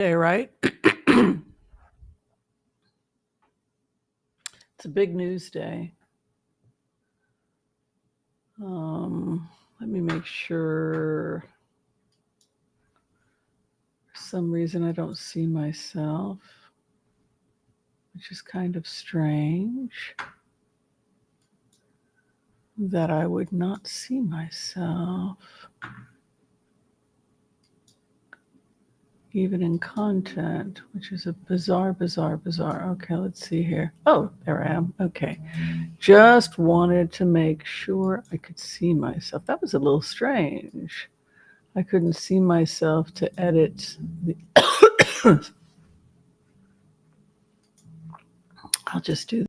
Day, right? It's a big news day. Let me make sure. For some reason, I don't see myself, which is kind of strange that I would not see myself, even in content, which is a bizarre. Okay, let's see here. Oh, there I am. Okay. Just wanted to make sure I could see myself. That was a little strange. I couldn't see myself to edit the. I'll just do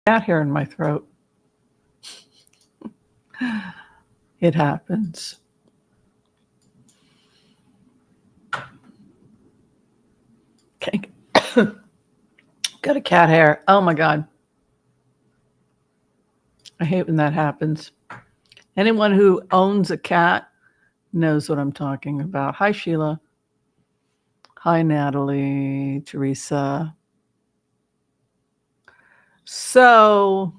cat hair in my throat. It happens. Okay. Got a cat hair. Oh my God. I hate when that happens. Anyone who owns a cat knows what I'm talking about. Hi, Sheila. Hi, Natalie, Teresa. So,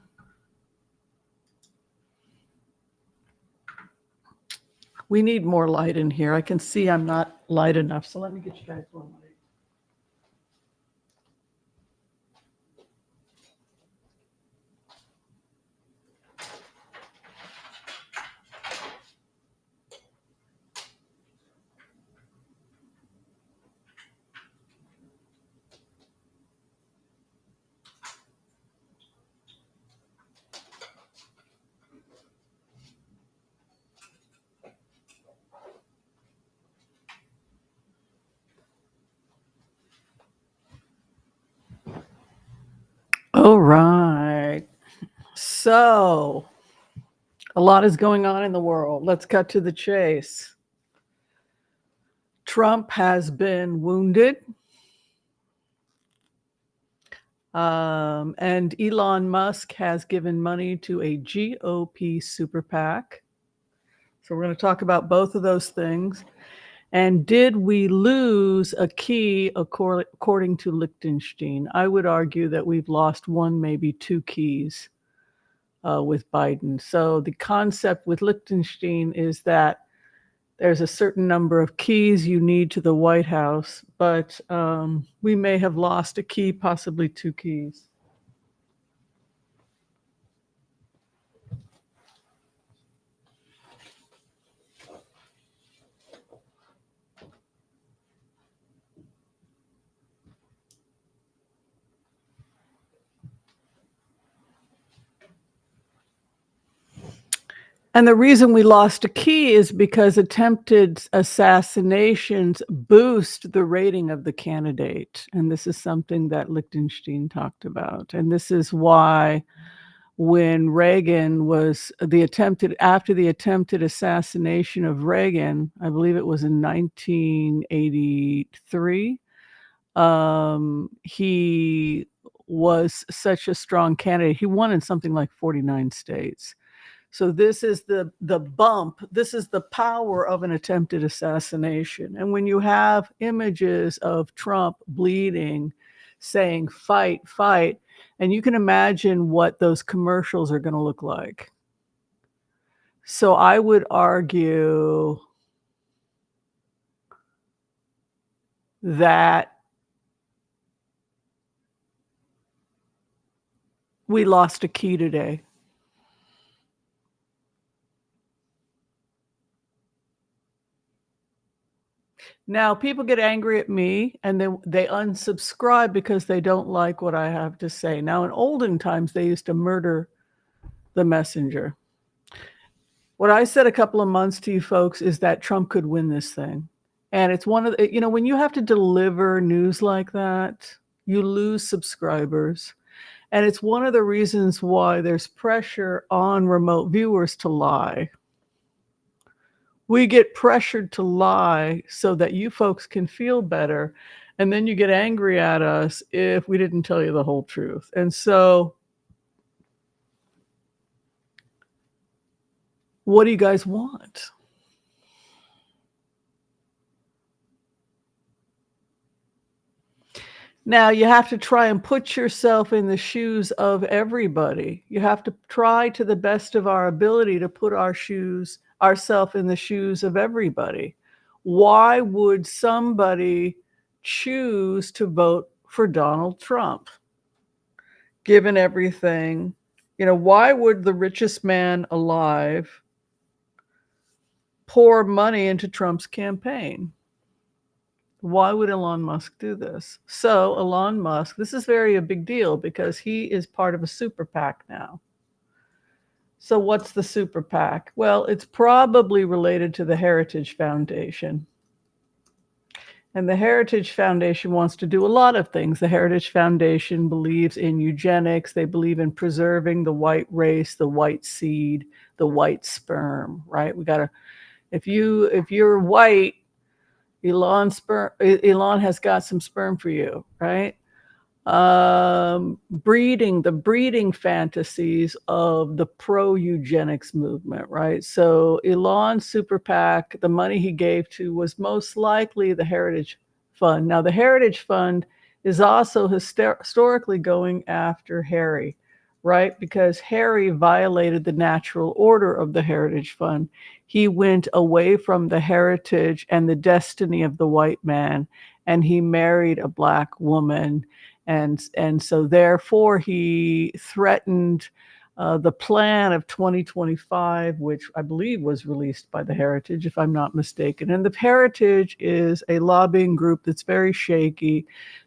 we need more light in here. I can see I'm not light enough. So let me get you guys more light. All right. So, a lot is going on in the world. Let's cut to the chase. Trump has been wounded. And Elon Musk has given money to a GOP super PAC. So we're going to talk about both of those things. And did we lose a key according to Lichtenstein? I would argue that we've lost one, maybe two keys with Biden. So the concept with Lichtenstein is that there's a certain number of keys you need to the White House, but we may have lost a key, possibly two keys. And the reason we lost a key is because attempted assassinations boost the rating of the candidate. And this is something that Lichtenstein talked about. And this is why when Reagan was after the attempted assassination of Reagan, I believe it was in 1983, he was such a strong candidate. He won in something like 49 states. So this is the bump. This is the power of an attempted assassination. And when you have images of Trump bleeding, saying fight, fight, and you can imagine what those commercials are going to look like. So I would argue that we lost a key today. Now, people get angry at me and they unsubscribe because they don't like what I have to say. Now, in olden times, they used to murder the messenger. What I said a couple of months to you folks is that Trump could win this thing. And it's one of the, when you have to deliver news like that, you lose subscribers. And it's one of the reasons why there's pressure on remote viewers to lie. We get pressured to lie so that you folks can feel better. And then you get angry at us if we didn't tell you the whole truth. And so, what do you guys want? Now, you have to try and put yourself in the shoes of everybody. You have to try to the best of our ability to put ourselves in the shoes of everybody. Why would somebody choose to vote for Donald Trump, given everything? Why would the richest man alive pour money into Trump's campaign? Why would Elon Musk do this? So Elon Musk, this is a big deal because he is part of a super PAC now. So what's the super PAC? Well, it's probably related to the Heritage Foundation. And the Heritage Foundation wants to do a lot of things. The Heritage Foundation believes in eugenics. They believe in preserving the white race, the white seed, the white sperm, right? If you're white, Elon has got some sperm for you, right? The breeding fantasies of the pro-eugenics movement, right? So Elon's super PAC, the money he gave to was most likely the Heritage Fund. Now, the Heritage Fund is also historically going after Harry, right? Because Harry violated the natural order of the Heritage Fund. He went away from the heritage and the destiny of the white man, and he married a black woman. And so therefore he threatened the plan of 2025, which I believe was released by the Heritage, if I'm not mistaken. And the Heritage is a lobbying group that's very shaky,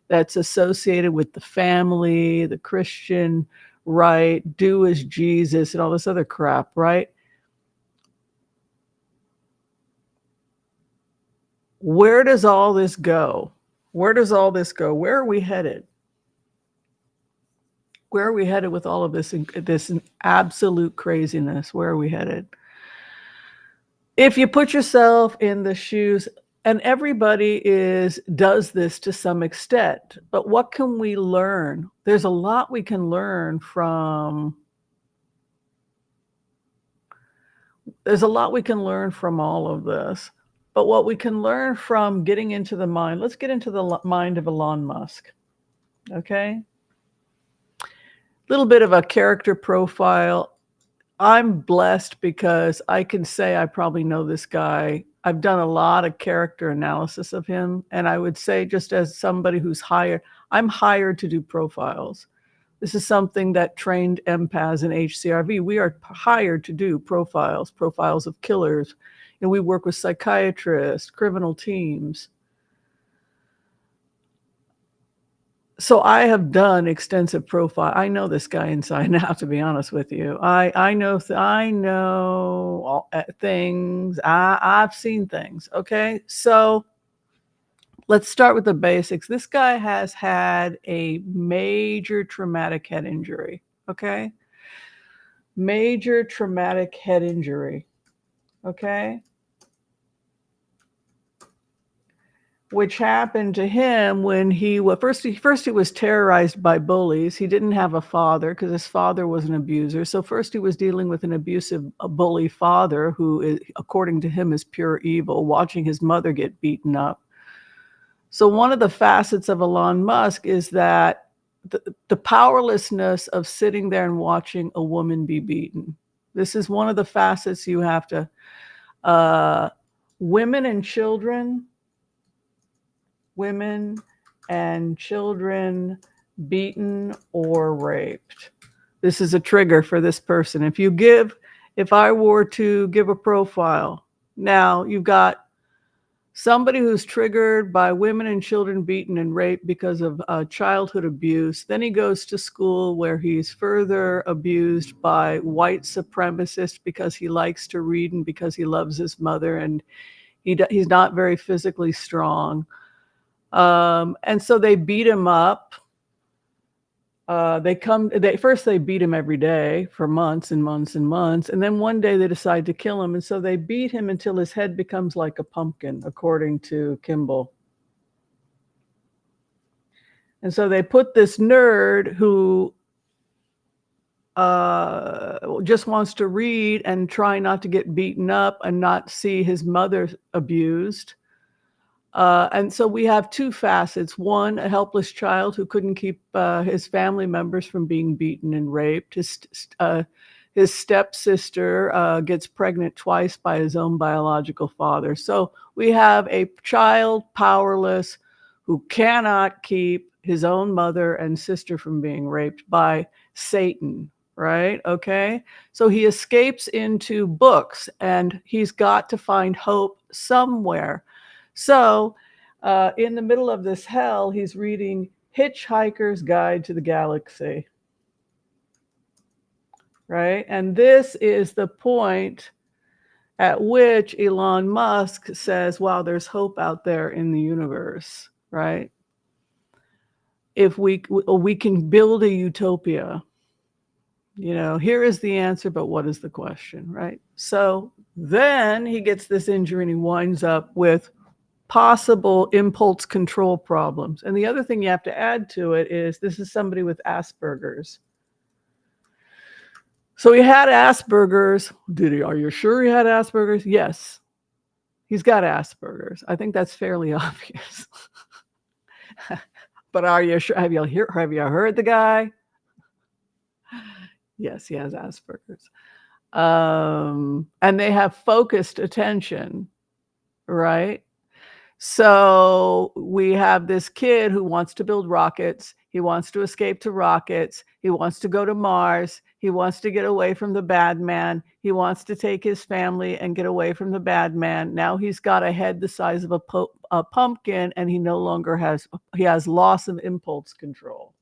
that's associated with the family, the Christian right, do as Jesus, and all this other crap, right? Where does all this go? Where does all this go? Where are we headed? Where are we headed with all of this absolute craziness? Where are we headed? If you put yourself in the shoes, and everybody does this to some extent, but what can we learn? There's a lot we can learn from. There's a lot we can learn from all of this. But what we can learn from getting into the mind, let's get into the mind of Elon Musk. Okay? Little bit of a character profile. I'm blessed because I can say I probably know this guy. I've done a lot of character analysis of him. And I would say, just as somebody who's hired, I'm hired to do profiles. This is something that trained empaths in HCRV. We are hired to do profiles of killers. And we work with psychiatrists, criminal teams. So I have done extensive profile. I know this guy inside and out, to be honest with you. I know all, things. I've seen things. Okay, so let's start with the basics. This guy has had a major traumatic head injury. Okay, major traumatic head injury. Okay. Which happened to him when he first he was terrorized by bullies. He didn't have a father because his father was an abuser. So first he was dealing with an abusive, bully father who, is, according to him, is pure evil, watching his mother get beaten up. So one of the facets of Elon Musk is that the powerlessness of sitting there and watching a woman be beaten. This is one of the facets you have to, women and children beaten or raped. This is a trigger for this person. If I were to give a profile, now you've got Somebody who's triggered by women and children beaten and raped because of childhood abuse. Then he goes to school where he's further abused by white supremacists because he likes to read and because he loves his mother, and he's not very physically strong. And so they beat him up. First they beat him every day for months and months and months, and then one day they decide to kill him, and so they beat him until his head becomes like a pumpkin, according to Kimball. And so they put this nerd who just wants to read and try not to get beaten up and not see his mother abused. And so we have two facets. One, a helpless child who couldn't keep his family members from being beaten and raped. His stepsister gets pregnant twice by his own biological father. So we have a child powerless who cannot keep his own mother and sister from being raped by Satan, right? Okay. So he escapes into books, and he's got to find hope somewhere. So in the middle of this hell, he's reading Hitchhiker's Guide to the Galaxy, right? And this is the point at which Elon Musk says, wow, there's hope out there in the universe, right? If we can build a utopia. Here is the answer, but what is the question, right? So then he gets this injury and he winds up with possible impulse control problems. And the other thing you have to add to it is this is somebody with Asperger's. So he had Asperger's. Are you sure he had Asperger's? Yes. He's got Asperger's. I think that's fairly obvious. But are you sure? Have you heard the guy? Yes, he has Asperger's. And they have focused attention, right? So we have this kid who wants to build rockets. He wants to escape to rockets. He wants to go to Mars. He wants to get away from the bad man. He wants to take his family and get away from the bad man. Now he's got a head the size of a pumpkin, and he no longer has loss of impulse control.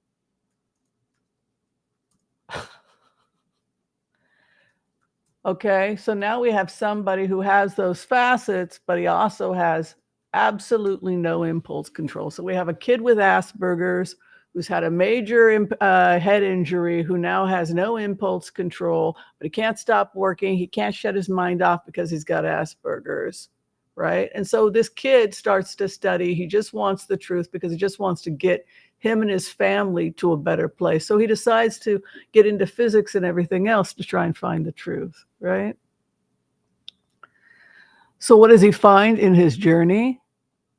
Okay, so now we have somebody who has those facets, but he also has absolutely no impulse control. So we have a kid with Asperger's who's had a major head injury, who now has no impulse control, but he can't stop working. He can't shut his mind off because he's got Asperger's, right? And so this kid starts to study. He just wants the truth because he just wants to get him and his family to a better place. So he decides to get into physics and everything else to try and find the truth, right? So what does he find in his journey?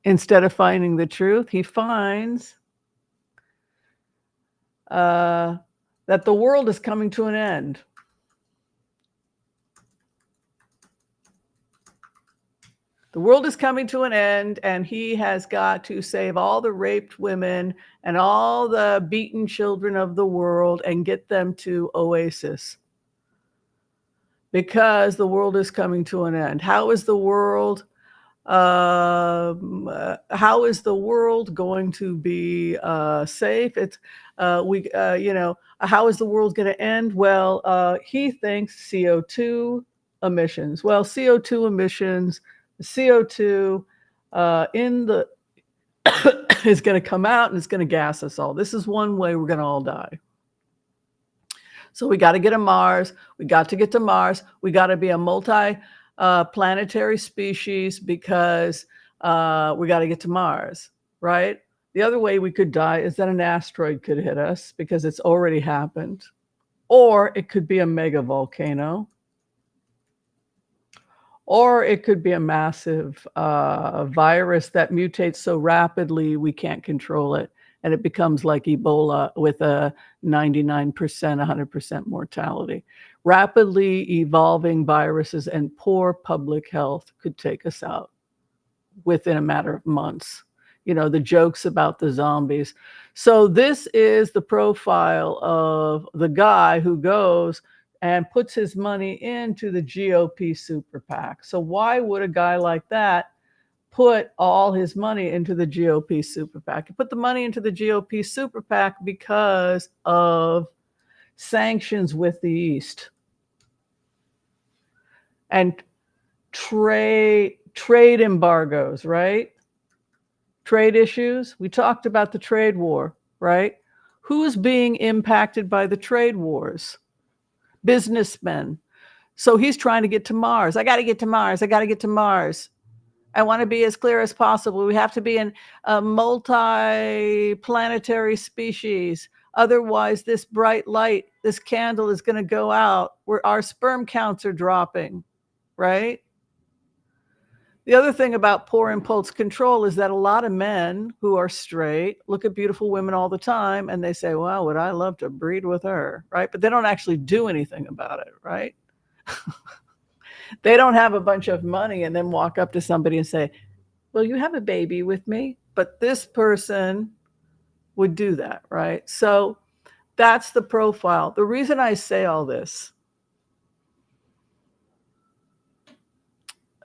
Instead of finding the truth, he finds that the world is coming to an end. The world is coming to an end, and he has got to save all the raped women and all the beaten children of the world and get them to Oasis. Because the world is coming to an end. How is the world going to be safe? How is the world going to end? Well, he thinks CO2 emissions. Well, CO2 emissions, CO2 in the is going to come out and it's going to gas us all. This is one way we're going to all die. So we got to get to Mars. We got to get to Mars. We got to be a multi-planetary species because we got to get to Mars, right? The other way we could die is that an asteroid could hit us because it's already happened. Or it could be a mega volcano. Or it could be a massive virus that mutates so rapidly we can't control it. And it becomes like Ebola with a 99%, 100% mortality. Rapidly evolving viruses and poor public health could take us out within a matter of months. The jokes about the zombies. So this is the profile of the guy who goes and puts his money into the GOP super PAC. So why would a guy like that put all his money into the GOP super PAC. He put the money into the GOP super PAC because of sanctions with the East and trade embargoes, right? Trade issues. We talked about the trade war, right? Who's being impacted by the trade wars? Businessmen. So he's trying to get to Mars. I got to get to Mars. I got to get to Mars. I want to be as clear as possible. We have to be in a multi-planetary species. Otherwise, this bright light, this candle is going to go out where our sperm counts are dropping, right? The other thing about poor impulse control is that a lot of men who are straight look at beautiful women all the time and they say, wow, would I love to breed with her, right? But they don't actually do anything about it, right? They don't have a bunch of money and then walk up to somebody and say, will you have a baby with me? But this person would do that, right? So that's the profile. The reason I say all this,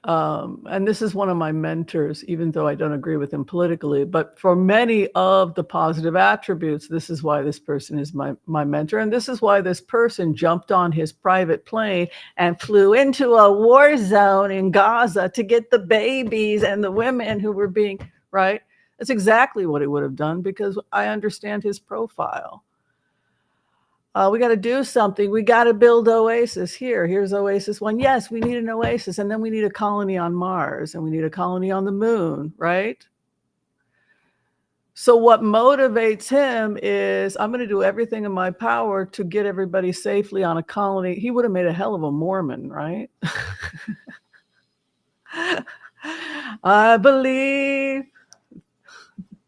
and this is one of my mentors, even though I don't agree with him politically, but for many of the positive attributes, this is why this person is my mentor. And this is why this person jumped on his private plane and flew into a war zone in Gaza to get the babies and the women who were being, right? That's exactly what he would have done because I understand his profile. We got to do something. We got to build Oasis here. Here's Oasis 1. Yes, we need an Oasis. And then we need a colony on Mars and we need a colony on the moon, right? So what motivates him is I'm going to do everything in my power to get everybody safely on a colony. He would have made a hell of a Mormon, right? I believe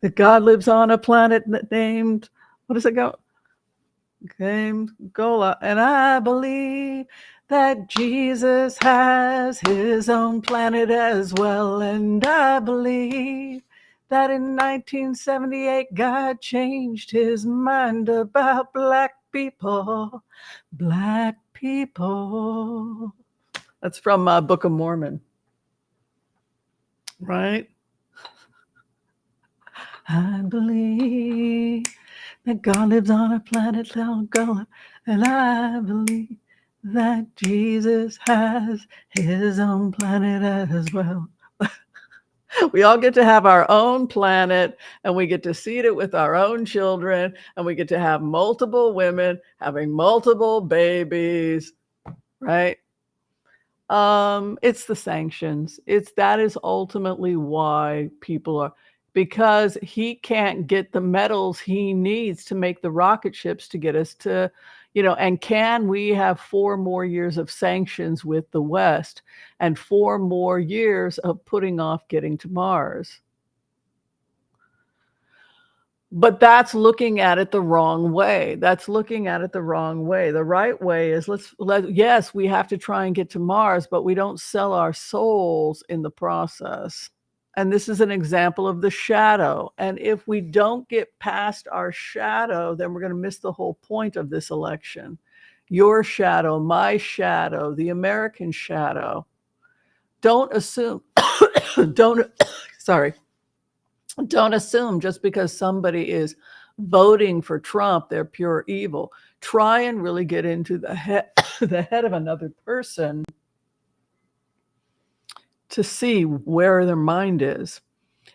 that God lives on a planet named, what does it go? Named Gola, and I believe that Jesus has his own planet as well, and I believe that in 1978 God changed his mind about black people. Black people. That's from Book of Mormon, right? I believe that God lives on a planet called Gola, and I believe that Jesus has his own planet as well. We all get to have our own planet, and we get to seed it with our own children, and we get to have multiple women having multiple babies, right? It's the sanctions. That is ultimately why people are, because he can't get the metals he needs to make the rocket ships to get us to, and can we have 4 more years of sanctions with the West and 4 more years of putting off getting to Mars? But that's looking at it the wrong way. The right way is yes, we have to try and get to Mars, but we don't sell our souls in the process. And this is an example of the shadow. And if we don't get past our shadow, then we're going to miss the whole point of this election. Your shadow, my shadow, the American shadow. Don't assume, don't assume just because somebody is voting for Trump, they're pure evil. Try and really get into the head of another person to see where their mind is.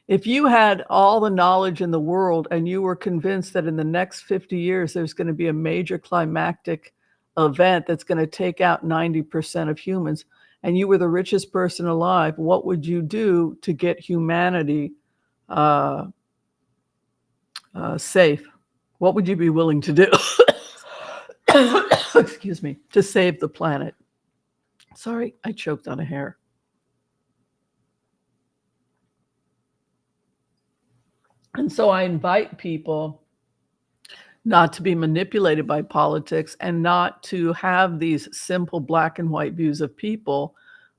If you had all the knowledge in the world and you were convinced that in the next 50 years there's going to be a major climactic event that's going to take out 90% of humans, and you were the richest person alive, what would you do to get humanity safe? What would you be willing to do? Excuse me, to save the planet. Sorry, I choked on a hair. And so I invite people not to be manipulated by politics and not to have these simple black and white views of people,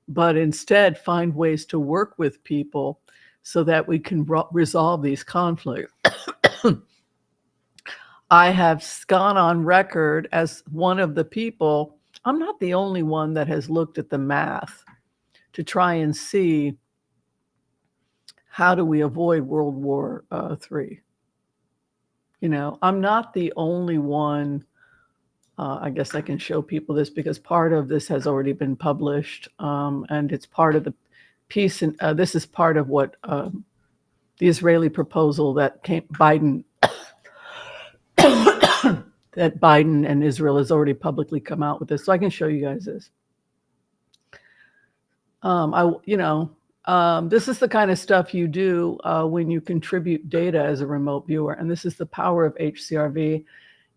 but instead find ways to work with people so that we can resolve these conflicts. I have gone on record as one of the people, I'm not the only one that has looked at the math to try and see how do we avoid World War III? You know, I'm not the only one. I guess I can show people this because part of this has already been published, and it's part of the piece. And this is part of what the Israeli proposal that Biden that Biden and Israel has already publicly come out with this. So I can show you guys this. This is the kind of stuff you do when you contribute data as a remote viewer, and this is the power of HCRV.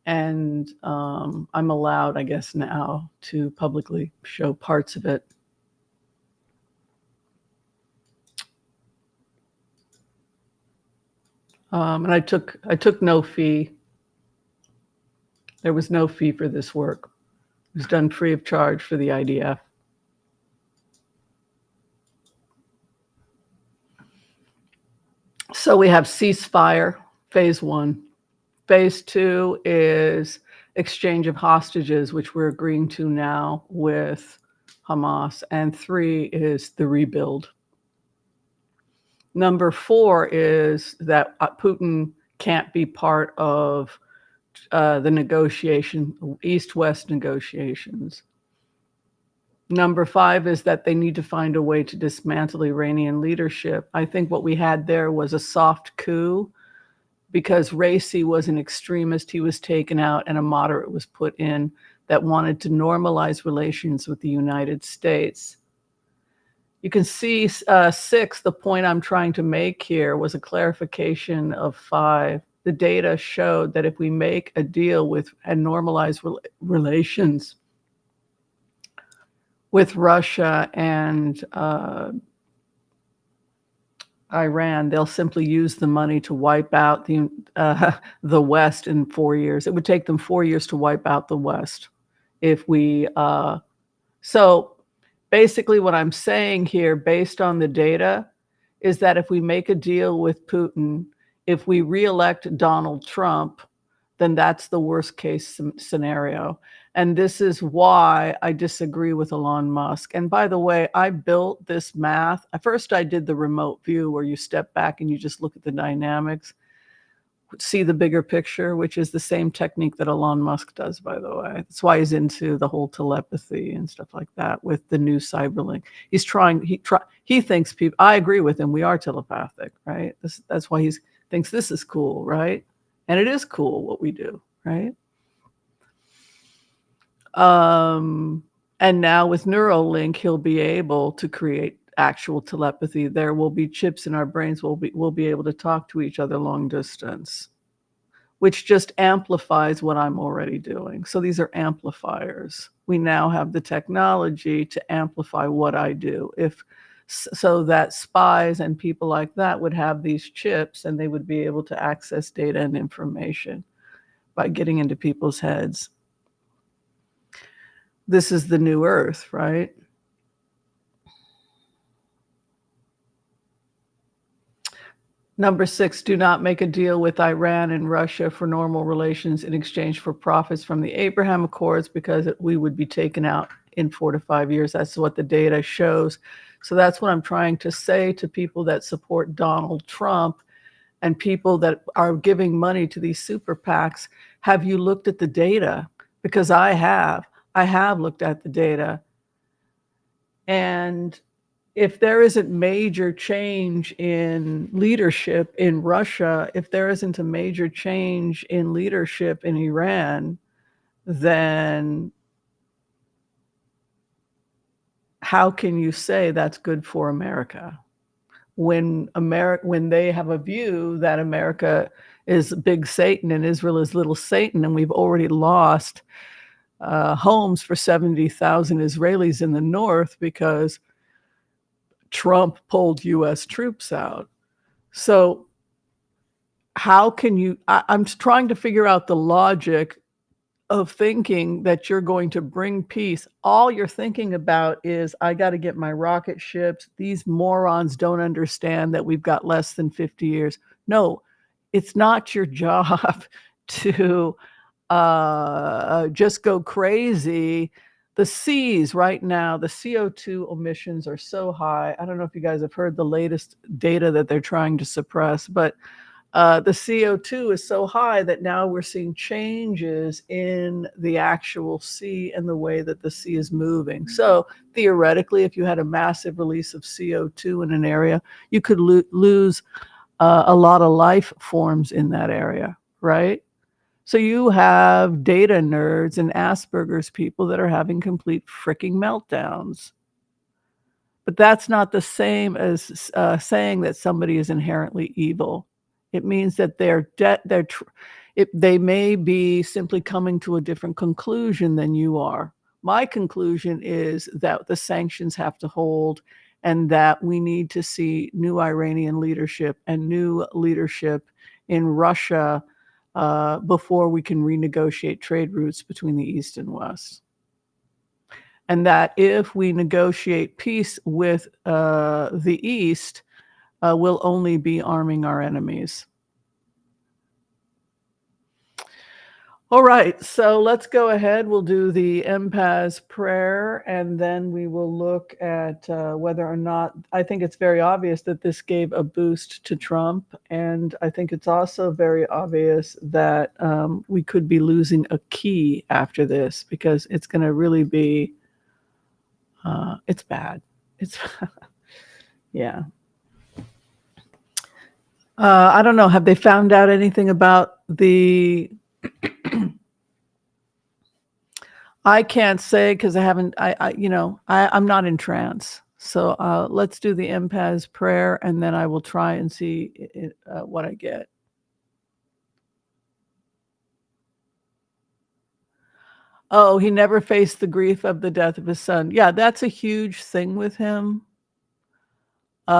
And I'm allowed, I guess, now to publicly show parts of it. And I took no fee. There was no fee for this work. It was done free of charge for the IDF. So we have ceasefire, phase 1. Phase 2 is exchange of hostages, which we're agreeing to now with Hamas. And 3 is the rebuild. Number 4 is that Putin can't be part of the negotiation, East-West negotiations. Number 5 is that they need to find a way to dismantle Iranian leadership. I think what we had there was a soft coup because Raisi was an extremist. He was taken out and a moderate was put in that wanted to normalize relations with the United States. You can see 6, the point I'm trying to make here was a clarification of 5. The data showed that if we make a deal with and normalize relations with Russia and Iran, they'll simply use the money to wipe out the West in 4 years. It would take them 4 years to wipe out the West. If we so basically what I'm saying here, based on the data, is that if we make a deal with Putin, if we reelect Donald Trump, then that's the worst case scenario. And this is why I disagree with Elon Musk. And by the way, I built this math. At first, I did the remote view where you step back and you just look at the dynamics, see the bigger picture, which is the same technique that Elon Musk does, by the way. That's why he's into the whole telepathy and stuff like that with the new cyberlink. He thinks people, I agree with him, we are telepathic, right? That's why he thinks this is cool, right? And it is cool what we do, right? And now with Neuralink, he'll be able to create actual telepathy. There will be chips in our brains. We'll be able to talk to each other long distance, which just amplifies what I'm already doing. So these are amplifiers. We now have the technology to amplify what I do. So that spies and people like that would have these chips and they would be able to access data and information by getting into people's heads. This is the new Earth, right? Number 6, do not make a deal with Iran and Russia for normal relations in exchange for profits from the Abraham Accords because we would be taken out in 4 to 5 years. That's what the data shows. So that's what I'm trying to say to people that support Donald Trump and people that are giving money to these super PACs. Have you looked at the data? Because I have. I have looked at the data. And if there isn't major change in leadership in Russia, if there isn't a major change in leadership in Iran, then how can you say that's good for America? When they have a view that America is big Satan and Israel is little Satan, and we've already lost homes for 70,000 Israelis in the north because Trump pulled U.S. troops out. So how can you, I'm trying to figure out the logic of thinking that you're going to bring peace. All you're thinking about is, I got to get my rocket ships. These morons don't understand that we've got less than 50 years. No, it's not your job to just go crazy. the seas right now, the CO2 emissions are so high. I don't know if you guys have heard the latest data that they're trying to suppress, but the CO2 is so high that now we're seeing changes in the actual sea and the way that the sea is moving. So theoretically, if you had a massive release of CO2 in an area, you could lose a lot of life forms in that area, right? So you have data nerds and Asperger's people that are having complete freaking meltdowns. But that's not the same as saying that somebody is inherently evil. It means that they may be simply coming to a different conclusion than you are. My conclusion is that the sanctions have to hold and that we need to see new Iranian leadership and new leadership in Russia before we can renegotiate trade routes between the East and West. And that if we negotiate peace with the East, we'll only be arming our enemies. All right, so let's go ahead. We'll do the empath's prayer, and then we will look at whether or not, I think it's very obvious that this gave a boost to Trump, and I think it's also very obvious that we could be losing a key after this, because it's going to really be, it's bad. It's, yeah. I don't know. Have they found out anything about the... I can't say because I haven't, I'm not in trance. So let's do the empath's prayer, and then I will try and see what I get. Oh, he never faced the grief of the death of his son. Yeah, that's a huge thing with him.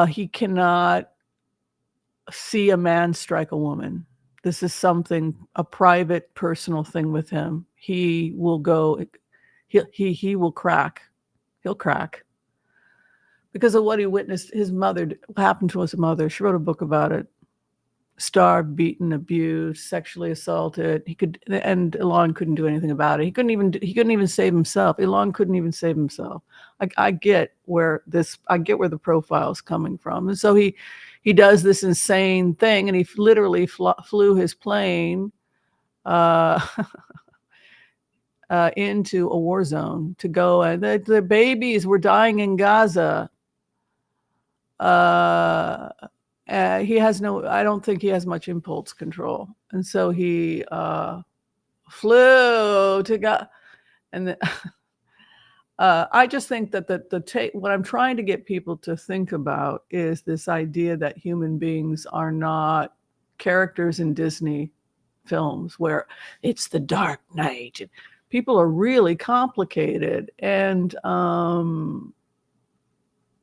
He cannot see a man strike a woman. This is something, a private, personal thing with him. He will go, he will crack. He'll crack. Because of what he witnessed, his mother, what happened to his mother. She wrote a book about it. Starved, beaten, abused, sexually assaulted. And Elon couldn't do anything about it. He couldn't even save himself. Elon couldn't even save himself. I get where the profile is coming from. And so he does this insane thing, and he literally flew his plane into a war zone to go, and the babies were dying in Gaza. He has I don't think he has much impulse control. And so he flew to God. And I just think that what I'm trying to get people to think about is this idea that human beings are not characters in Disney films where it's the dark night. People are really complicated, and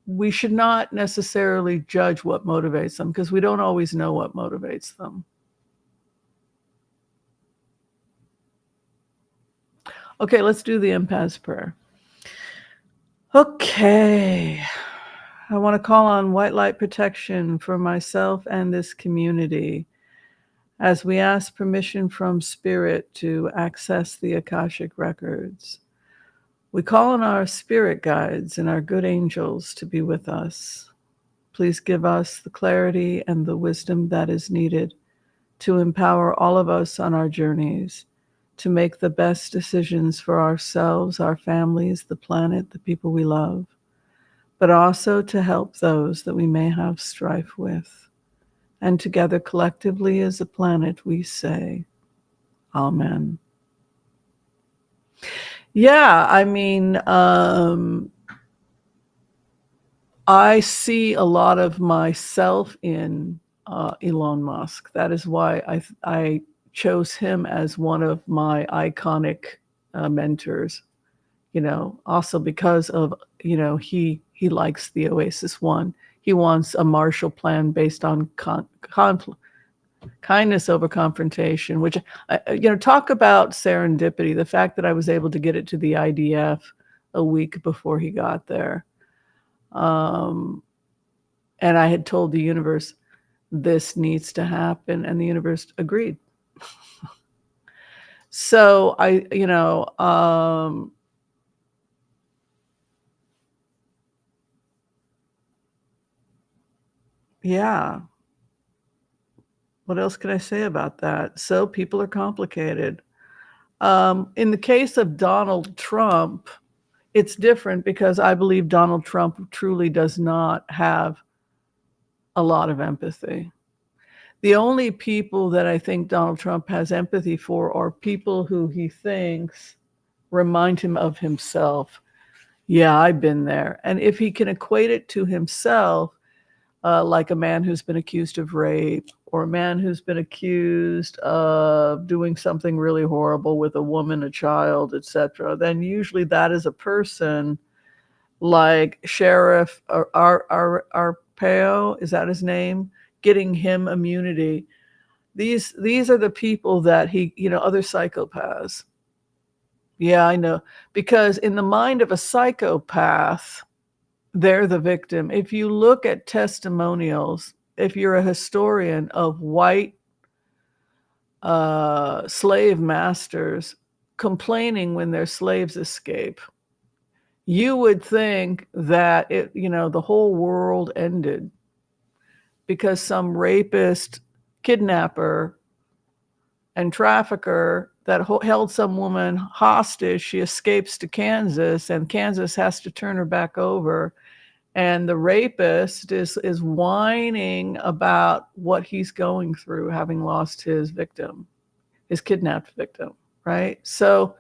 we should not necessarily judge what motivates them, because we don't always know what motivates them. Okay, let's do the empath's prayer. Okay. I want to call on white light protection for myself and this community as we ask permission from Spirit to access the Akashic records. We call on our spirit guides and our good angels to be with us. Please give us the clarity and the wisdom that is needed to empower all of us on our journeys to make the best decisions for ourselves, our families, the planet, the people we love, but also to help those that we may have strife with. And together collectively as a planet, we say, Amen. Yeah, I mean, I see a lot of myself in Elon Musk. That is why I chose him as one of my iconic mentors. Also because of, he likes the Oasis One. He wants a Marshall Plan based on kindness over confrontation, which, talk about serendipity. The fact that I was able to get it to the IDF a week before he got there. And I had told the universe, this needs to happen, and the universe agreed. So Yeah. What else can I say about that? So people are complicated. In the case of Donald Trump, it's different because I believe Donald Trump truly does not have a lot of empathy. The only people that I think Donald Trump has empathy for are people who he thinks remind him of himself. Yeah, I've been there. And if he can equate it to himself, like a man who's been accused of rape or a man who's been accused of doing something really horrible with a woman, a child, etc., then usually that is a person like Sheriff Arpaio, is that his name? Getting him immunity. These are the people that he, other psychopaths. Yeah, I know. Because in the mind of a psychopath, they're the victim. If you look at testimonials, if you're a historian of white slave masters complaining when their slaves escape, you would think that the whole world ended because some rapist, kidnapper, and trafficker that held some woman hostage, she escapes to Kansas, and Kansas has to turn her back over. And the rapist is whining about what he's going through, having lost his victim, his kidnapped victim, right? So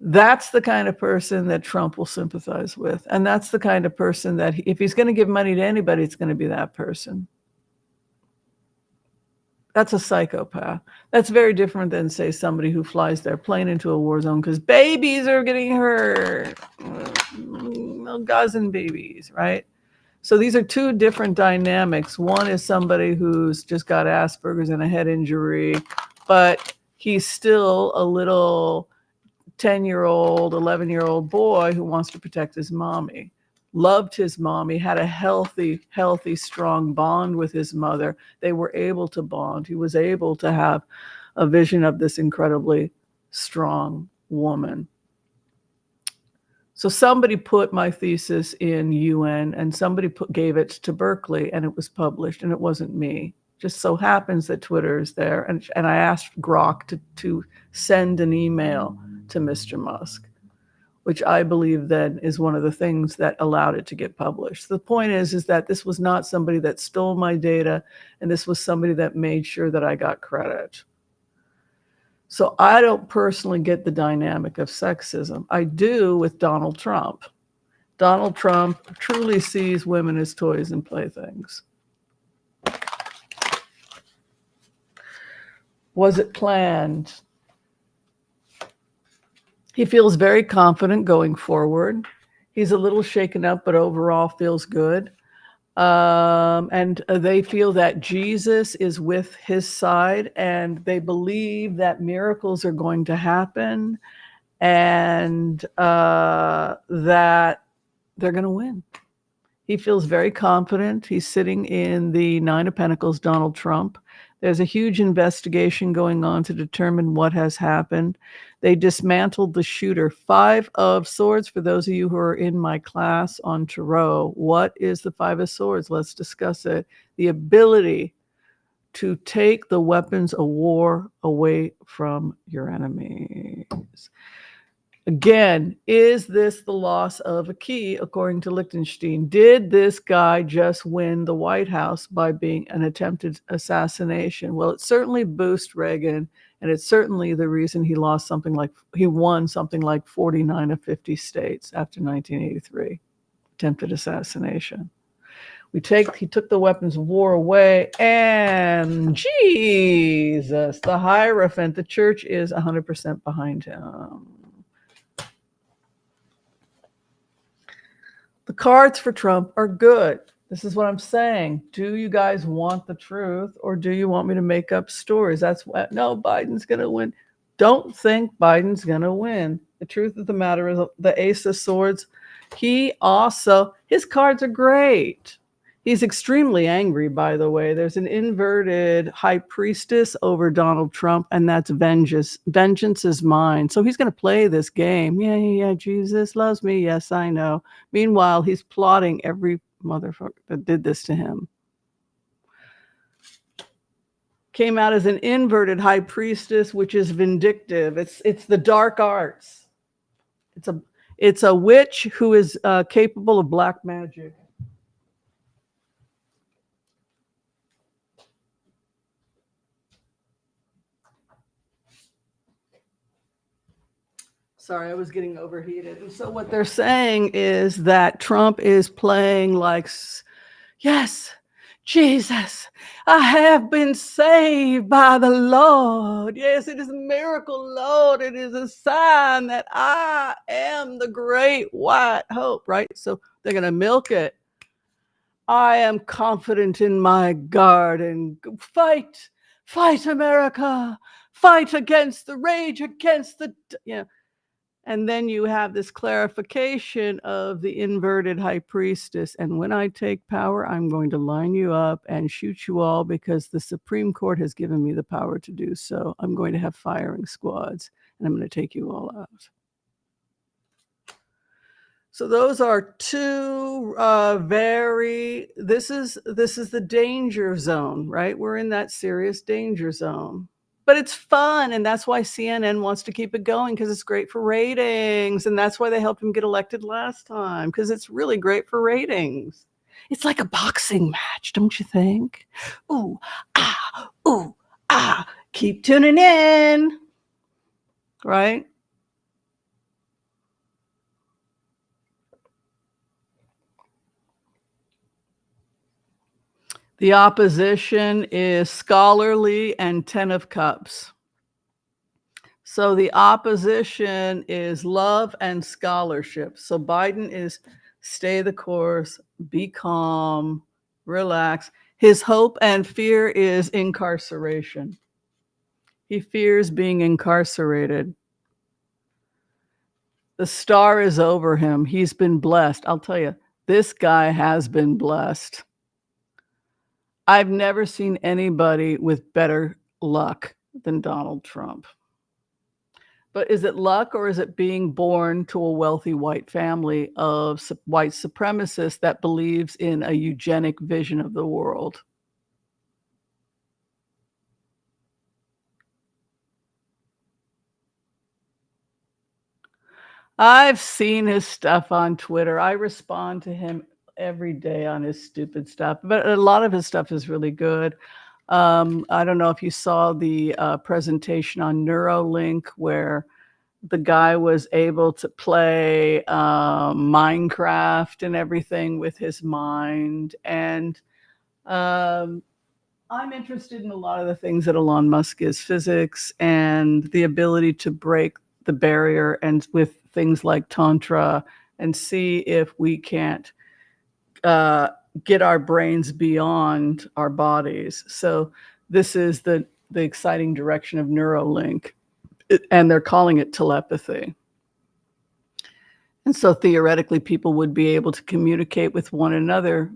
that's the kind of person that Trump will sympathize with. And that's the kind of person that if he's going to give money to anybody, it's going to be that person. That's a psychopath. That's very different than, say, somebody who flies their plane into a war zone because babies are getting hurt. Gazan babies, right? So these are two different dynamics. One is somebody who's just got Asperger's and a head injury, but he's still a little 10-year-old, 11-year-old boy who wants to protect his mommy. Loved his mommy, had a healthy, strong bond with his mother. They were able to bond. He was able to have a vision of this incredibly strong woman. So somebody put my thesis in UN and somebody gave it to Berkeley and it was published, and it wasn't me. Just so happens that Twitter is there. And I asked Grok to send an email to Mr. Musk, which I believe then is one of the things that allowed it to get published. The point is that this was not somebody that stole my data, and this was somebody that made sure that I got credit. So I don't personally get the dynamic of sexism. I do with Donald Trump. Donald Trump truly sees women as toys and playthings. Was it planned? He feels very confident going forward. He's a little shaken up, but overall feels good. And they feel that Jesus is with his side, and they believe that miracles are going to happen, and that they're going to win. He feels very confident. He's sitting in the Nine of Pentacles, Donald Trump. There's a huge investigation going on to determine what has happened. They dismantled the shooter. 5 of Swords, for those of you who are in my class on Tarot. What is the 5 of Swords? Let's discuss it. The ability to take the weapons of war away from your enemies. Again, is this the loss of a key, according to Lichtenstein? Did this guy just win the White House by being an attempted assassination? Well, it certainly boosted Reagan, and it's certainly the reason he won something like 49 of 50 states after 1983. Attempted assassination. He took the weapons of war away, and Jesus, the Hierophant, the church is 100% behind him. The cards for Trump are good. This is what I'm saying. Do you guys want the truth, or do you want me to make up stories? No, Biden's going to win. Don't think Biden's going to win. The truth of the matter is the Ace of Swords. His cards are great. He's extremely angry, by the way. There's an inverted high priestess over Donald Trump, and that's vengeance. Vengeance is mine. So he's going to play this game. Yeah, Jesus loves me. Yes, I know. Meanwhile, he's plotting every motherfucker that did this to him. Came out as an inverted high priestess, which is vindictive. It's the dark arts. It's a witch who is capable of black magic. Sorry, I was getting overheated. And so what they're saying is that Trump is playing like, yes, Jesus, I have been saved by the Lord. Yes, it is a miracle, Lord. It is a sign that I am the great white hope, right? So they're going to milk it. I am confident in my garden. Fight, fight, America. Fight against the rage, against the, And then you have this clarification of the inverted high priestess. And when I take power, I'm going to line you up and shoot you all because the Supreme Court has given me the power to do so. I'm going to have firing squads and I'm going to take you all out. So those are two this is the danger zone, right? We're in that serious danger zone. But it's fun, and that's why CNN wants to keep it going because it's great for ratings, and that's why they helped him get elected last time because it's really great for ratings. It's like a boxing match, don't you think? Ooh, ah, keep tuning in, right? The opposition is scholarly and 10 of cups. So the opposition is love and scholarship. So Biden is stay the course, be calm, relax. His hope and fear is incarceration. He fears being incarcerated. The star is over him. He's been blessed. I'll tell you, this guy has been blessed. I've never seen anybody with better luck than Donald Trump. But is it luck or is it being born to a wealthy white family of white supremacists that believes in a eugenic vision of the world? I've seen his stuff on Twitter. I respond to him every day on his stupid stuff, but a lot of his stuff is really good. I don't know if you saw the presentation on Neuralink where the guy was able to play Minecraft and everything with his mind. And I'm interested in a lot of the things that Elon Musk is, physics and the ability to break the barrier and with things like Tantra and see if we can't get our brains beyond our bodies. So this is the exciting direction of Neuralink. And they're calling it telepathy. And so theoretically, people would be able to communicate with one another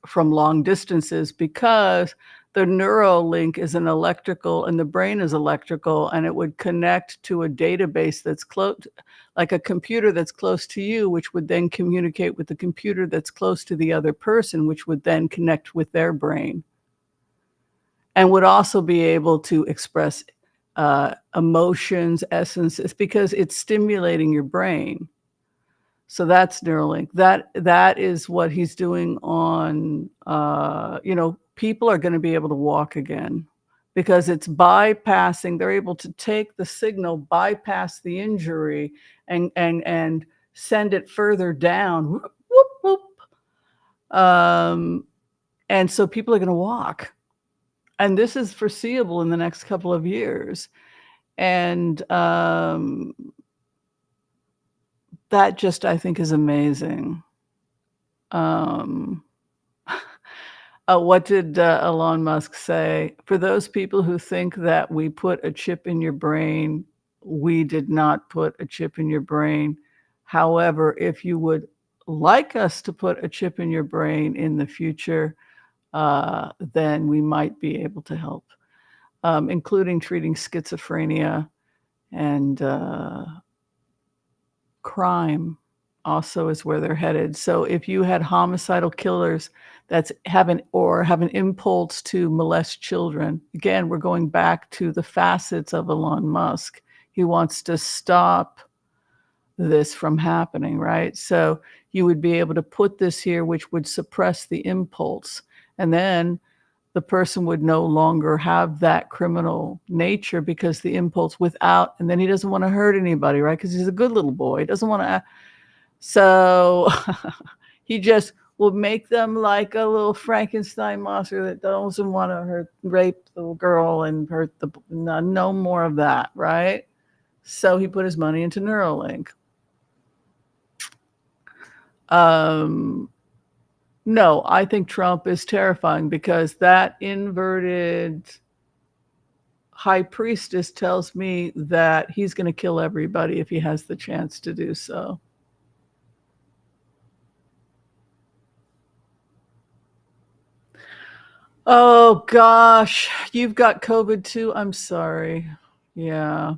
from long distances because the Neuralink is an electrical and the brain is electrical, and it would connect to a database that's close, like a computer that's close to you, which would then communicate with the computer that's close to the other person, which would then connect with their brain and would also be able to express emotions, essences, because it's stimulating your brain. So that's Neuralink. That is what he's doing on, people are going to be able to walk again because it's bypassing. They're able to take the signal, bypass the injury, and send it further down. Whoop, whoop, whoop. And so people are going to walk. And this is foreseeable in the next couple of years. And that just, I think, is amazing. What did Elon Musk say? For those people who think that we put a chip in your brain, we did not put a chip in your brain. However, if you would like us to put a chip in your brain in the future, then we might be able to help, including treating schizophrenia and crime. also is where they're headed. So if you had homicidal killers that's have an impulse to molest children, again, we're going back to the facets of Elon Musk. He wants to stop this from happening, right? So you would be able to put this here, which would suppress the impulse. And then the person would no longer have that criminal nature because the impulse without, and then he doesn't want to hurt anybody, right? Because he's a good little boy. He doesn't want to. So he just will make them like a little Frankenstein monster that doesn't want to rape the little girl and hurt the, no more of that, right? So he put his money into Neuralink. No, I think Trump is terrifying because that inverted high priestess tells me that he's going to kill everybody if he has the chance to do so. Oh gosh, you've got COVID too. I'm sorry. Yeah.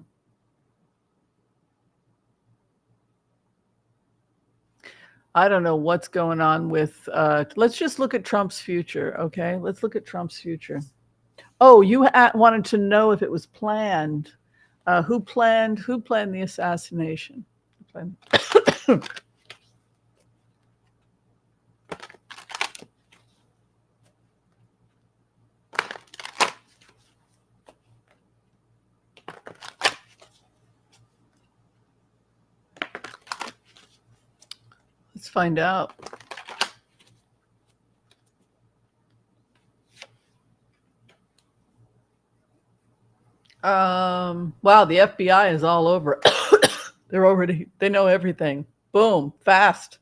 I don't know what's going on with, let's just look at Trump's future, okay? Let's look at Trump's future. Oh, you wanted to know if it was planned. Who planned the assassination? Let's find out. Wow, the FBI is all over. They know everything. Boom, fast.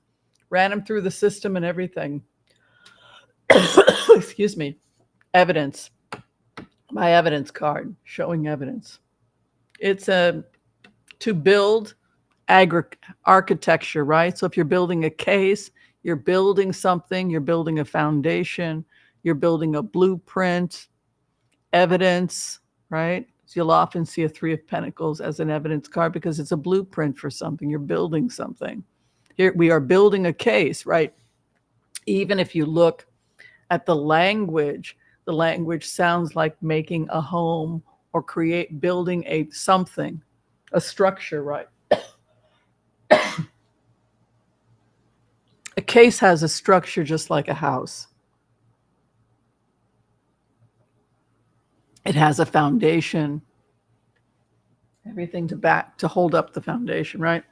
Ran them through the system and everything. Excuse me. Evidence. My evidence card showing evidence. It's to build architecture, right? So if you're building a case, you're building something, you're building a foundation, you're building a blueprint, evidence, right? So you'll often see a 3 of Pentacles as an evidence card because it's a blueprint for something. You're building something. Here we are building a case, right? Even if you look at the language sounds like making a home or building a something, a structure, right? A case has a structure just like a house. It has a foundation, everything to hold up the foundation, right?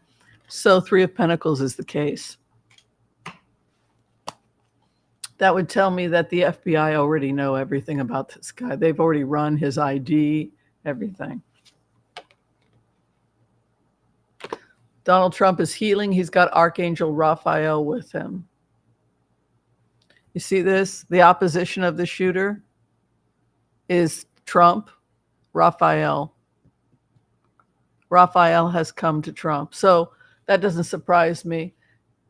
So 3 of Pentacles is the case. That would tell me that the FBI already know everything about this guy. They've already run his ID, everything. Donald Trump is healing. He's got Archangel Raphael with him. You see this? The opposition of the shooter is Trump, Raphael. Raphael has come to Trump. So that doesn't surprise me.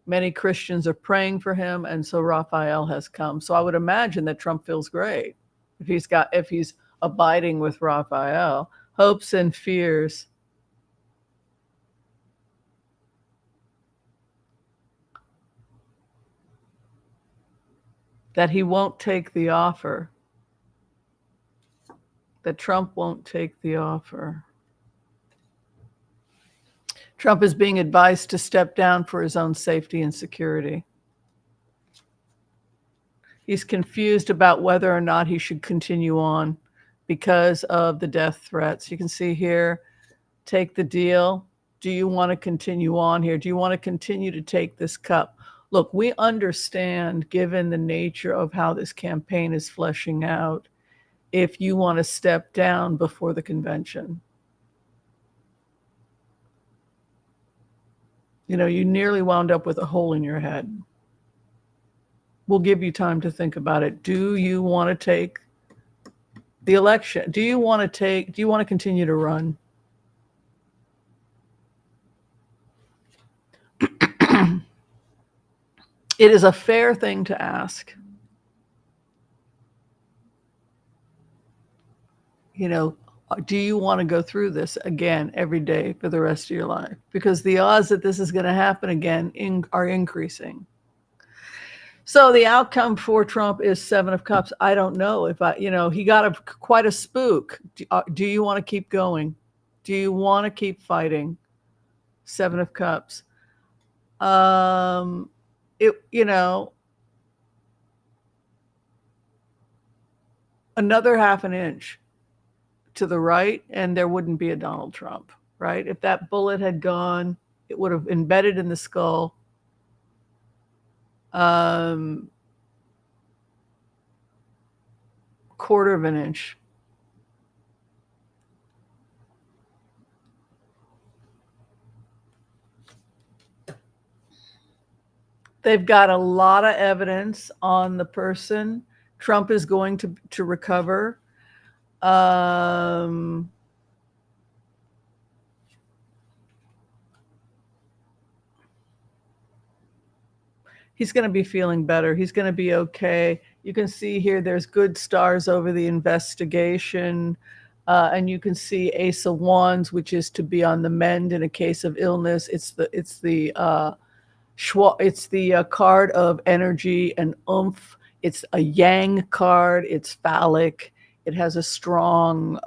Many Christians are praying for him, and so Raphael has come. So I would imagine that Trump feels great if he's abiding with Raphael. Hopes and fears. That he won't take the offer. That Trump won't take the offer. Trump is being advised to step down for his own safety and security. He's confused about whether or not he should continue on because of the death threats. You can see here, take the deal. Do you want to continue on here? Do you want to continue to take this cup? Look, we understand, given the nature of how this campaign is fleshing out, if you want to step down before the convention. You know, you nearly wound up with a hole in your head. We'll give you time to think about it. Do you want to take the election? Do you want to continue to run? It is a fair thing to ask. You know, do you want to go through this again every day for the rest of your life? Because the odds that this is going to happen again are increasing. So the outcome for Trump is 7 of Cups. I don't know if he got quite a spook. Do you want to keep going? Do you want to keep fighting? 7 of Cups. Another half an inch to the right, and there wouldn't be a Donald Trump, right? If that bullet had gone, it would have embedded in the skull. Quarter of an inch. They've got a lot of evidence on the person. Trump is going to recover. He's going to be feeling better. He's going to be okay. You can see here there's good stars over the investigation. And you can see Ace of Wands, which is to be on the mend in a case of illness. It's the card of energy and oomph. It's a yang card. It's phallic. It has a strong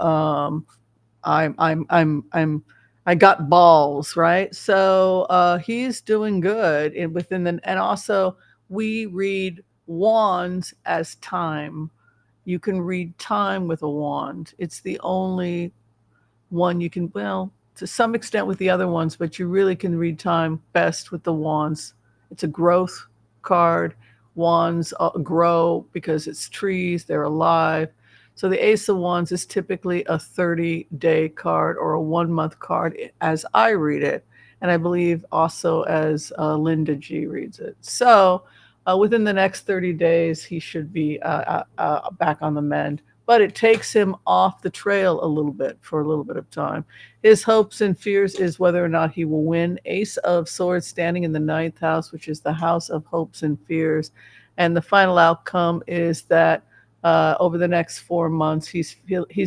I got balls, right? So he's doing good and also we read wands as time. You can read time with a wand. It's the only one you can, well, to some extent with the other ones, but you really can read time best with the wands. It's a growth card. Wands grow because it's trees, they're alive. So the Ace of Wands is typically a 30-day card or a 1-month card as I read it. And I believe also as Linda G reads it. So within the next 30 days, he should be back on the mend. But it takes him off the trail a little bit for a little bit of time. His hopes and fears is whether or not he will win. Ace of Swords standing in the 9th house, which is the house of hopes and fears. And the final outcome is that over the next 4 months, he's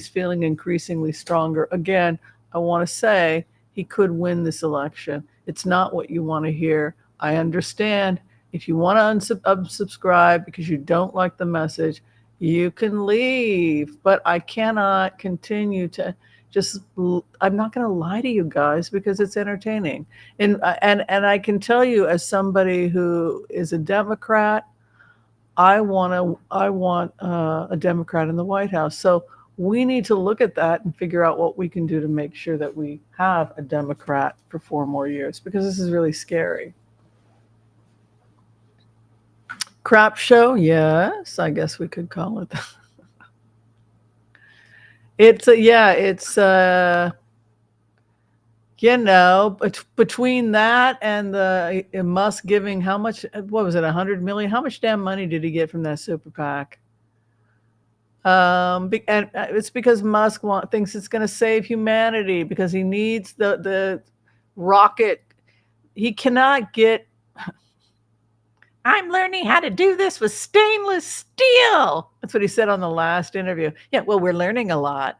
feeling increasingly stronger. Again, I want to say he could win this election. It's not what you want to hear. I understand. If you want to unsubscribe because you don't like the message, you can leave. But I cannot continue to I'm not going to lie to you guys because it's entertaining. And I can tell you, as somebody who is a Democrat, I want a Democrat in the White House. So we need to look at that and figure out what we can do to make sure that we have a Democrat for 4 more years, because this is really scary. Crap show, yes, I guess we could call it that. It's between that and the Musk giving how much, what was it, 100 million? How much damn money did he get from that super PAC? And it's because Musk thinks it's going to save humanity because he needs the rocket. He cannot get, I'm learning how to do this with stainless steel. That's what he said on the last interview. Yeah, well, we're learning a lot.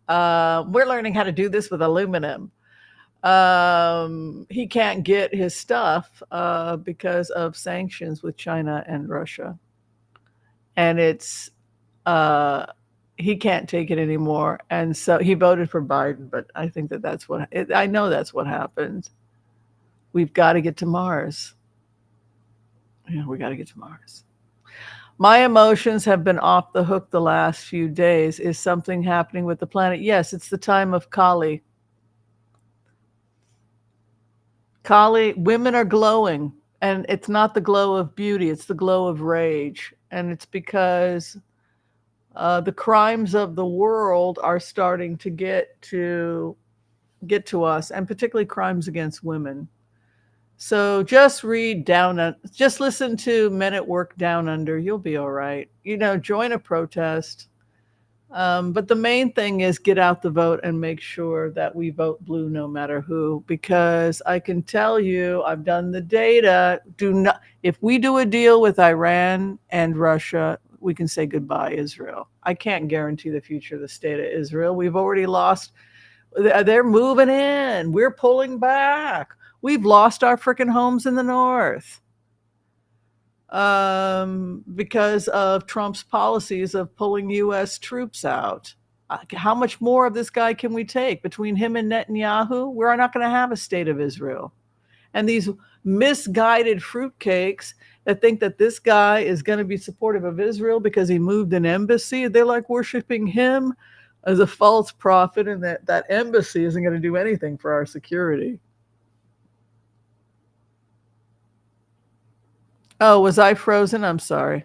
We're learning how to do this with aluminum. He can't get his stuff because of sanctions with China and Russia. And it's he can't take it anymore. And so he voted for Biden, but I think I know that's what happened. We've got to get to Mars. Yeah, we got to get to Mars. My emotions have been off the hook the last few days. Is something happening with the planet? Yes, it's the time of Kali. Kali, women are glowing, and it's not the glow of beauty, it's the glow of rage. And it's because the crimes of the world are starting to get to us, and particularly crimes against women. So just just listen to Men at Work Down Under. You'll be all right. Join a protest. But the main thing is get out the vote and make sure that we vote blue no matter who, because I can tell you, I've done the data. If we do a deal with Iran and Russia, we can say goodbye, Israel. I can't guarantee the future of the state of Israel. We've already lost. They're moving in. We're pulling back. We've lost our freaking homes in the north because of Trump's policies of pulling U.S. troops out. How much more of this guy can we take? Between him and Netanyahu, we're not going to have a state of Israel. And these misguided fruitcakes that think that this guy is going to be supportive of Israel because he moved an embassy, they're like worshiping him as a false prophet, and that embassy isn't going to do anything for our security. Oh, was I frozen? I'm sorry.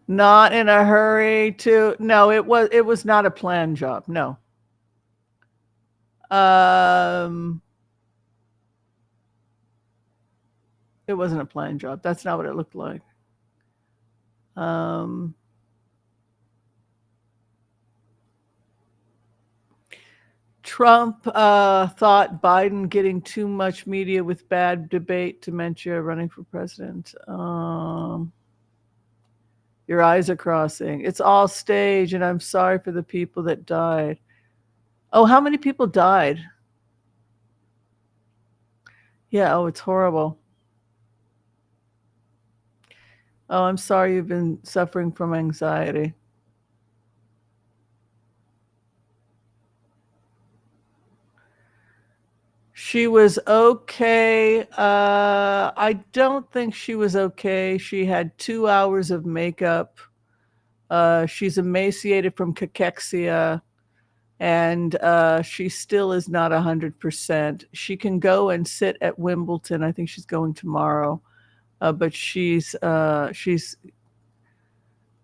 Not in a hurry to. No, it was not a planned job. No. It wasn't a planned job. That's not what it looked like. Trump thought Biden getting too much media with bad debate, dementia, running for president. Your eyes are crossing. It's all stage, and I'm sorry for the people that died. Oh, how many people died? Yeah, oh, it's horrible. Oh, I'm sorry you've been suffering from anxiety. She was okay. I don't think she was okay. She had 2 hours of makeup. She's emaciated from cachexia, and she still is not 100%. She can go and sit at Wimbledon. I think she's going tomorrow. But she's gone through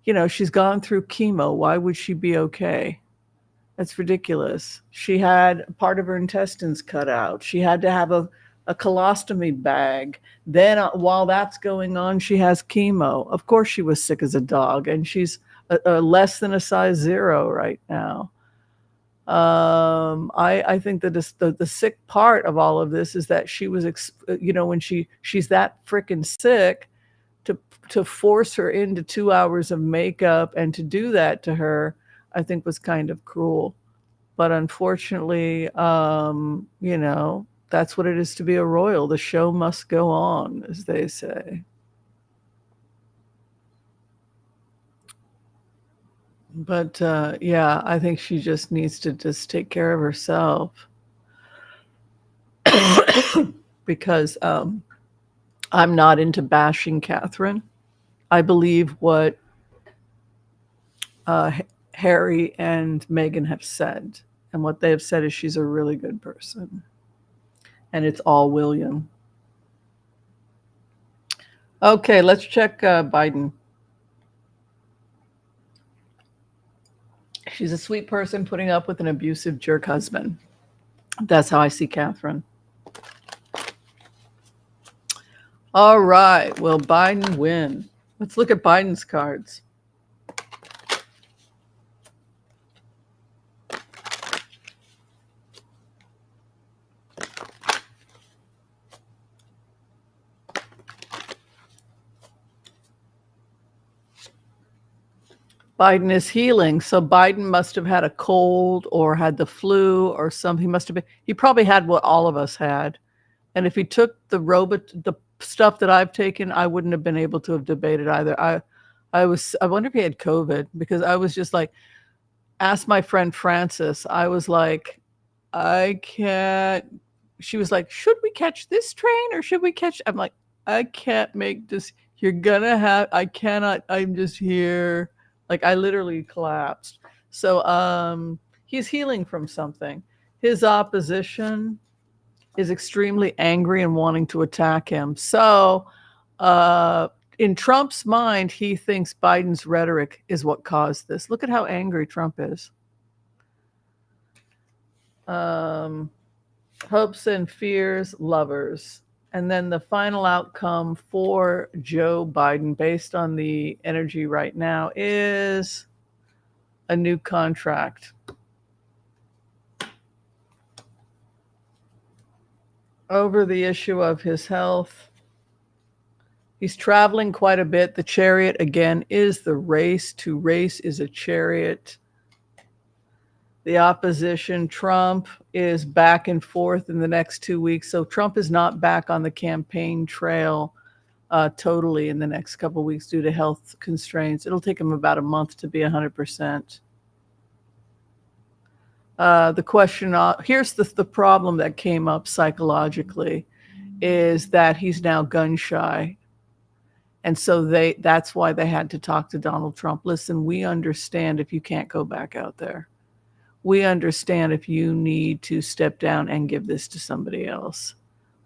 chemo. Why would she be okay? That's ridiculous. She had part of her intestines cut out. She had to have a colostomy bag. Then while that's going on, she has chemo. Of course she was sick as a dog, and she's less than a size 0 right now. I think that the sick part of all of this is that she was, when she's that freaking sick, to force her into 2 hours of makeup and to do that to her, I think was kind of cruel. But unfortunately, that's what it is to be a royal. The show must go on, as they say. But yeah, I think she just needs to just take care of herself. Because I'm not into bashing Catherine. I believe what Harry and Meghan have said. And what they have said is she's a really good person. And it's all William. Okay, let's check Biden. She's a sweet person putting up with an abusive jerk husband. That's how I see Catherine. All right, will Biden win? Let's look at Biden's cards. Biden is healing. So Biden must have had a cold or had the flu or something. He probably had what all of us had. And if he took the stuff that I've taken, I wouldn't have been able to have debated either. I wonder if he had COVID, because I was just like, ask my friend Frances. I was like, I can't. She was like, should we catch this train or should we catch? I'm like, I can't make this. I cannot. I'm just here. Like, I literally collapsed. So he's healing from something. His opposition is extremely angry and wanting to attack him. So in Trump's mind, he thinks Biden's rhetoric is what caused this. Look at how angry Trump is. Hopes and fears, lovers. And then the final outcome for Joe Biden, based on the energy right now, is a new contract. over the issue of his health. He's traveling quite a bit. The chariot, again, is the race. To race is a chariot. The opposition, Trump, is back and forth in the next 2 weeks. So Trump is not back on the campaign trail totally in the next couple of weeks due to health constraints. It'll take him about a month to be 100%. The question, here's the problem that came up psychologically, is that he's now gun shy. And so that's why they had to talk to Donald Trump. Listen, we understand if you can't go back out there. We understand if you need to step down and give this to somebody else.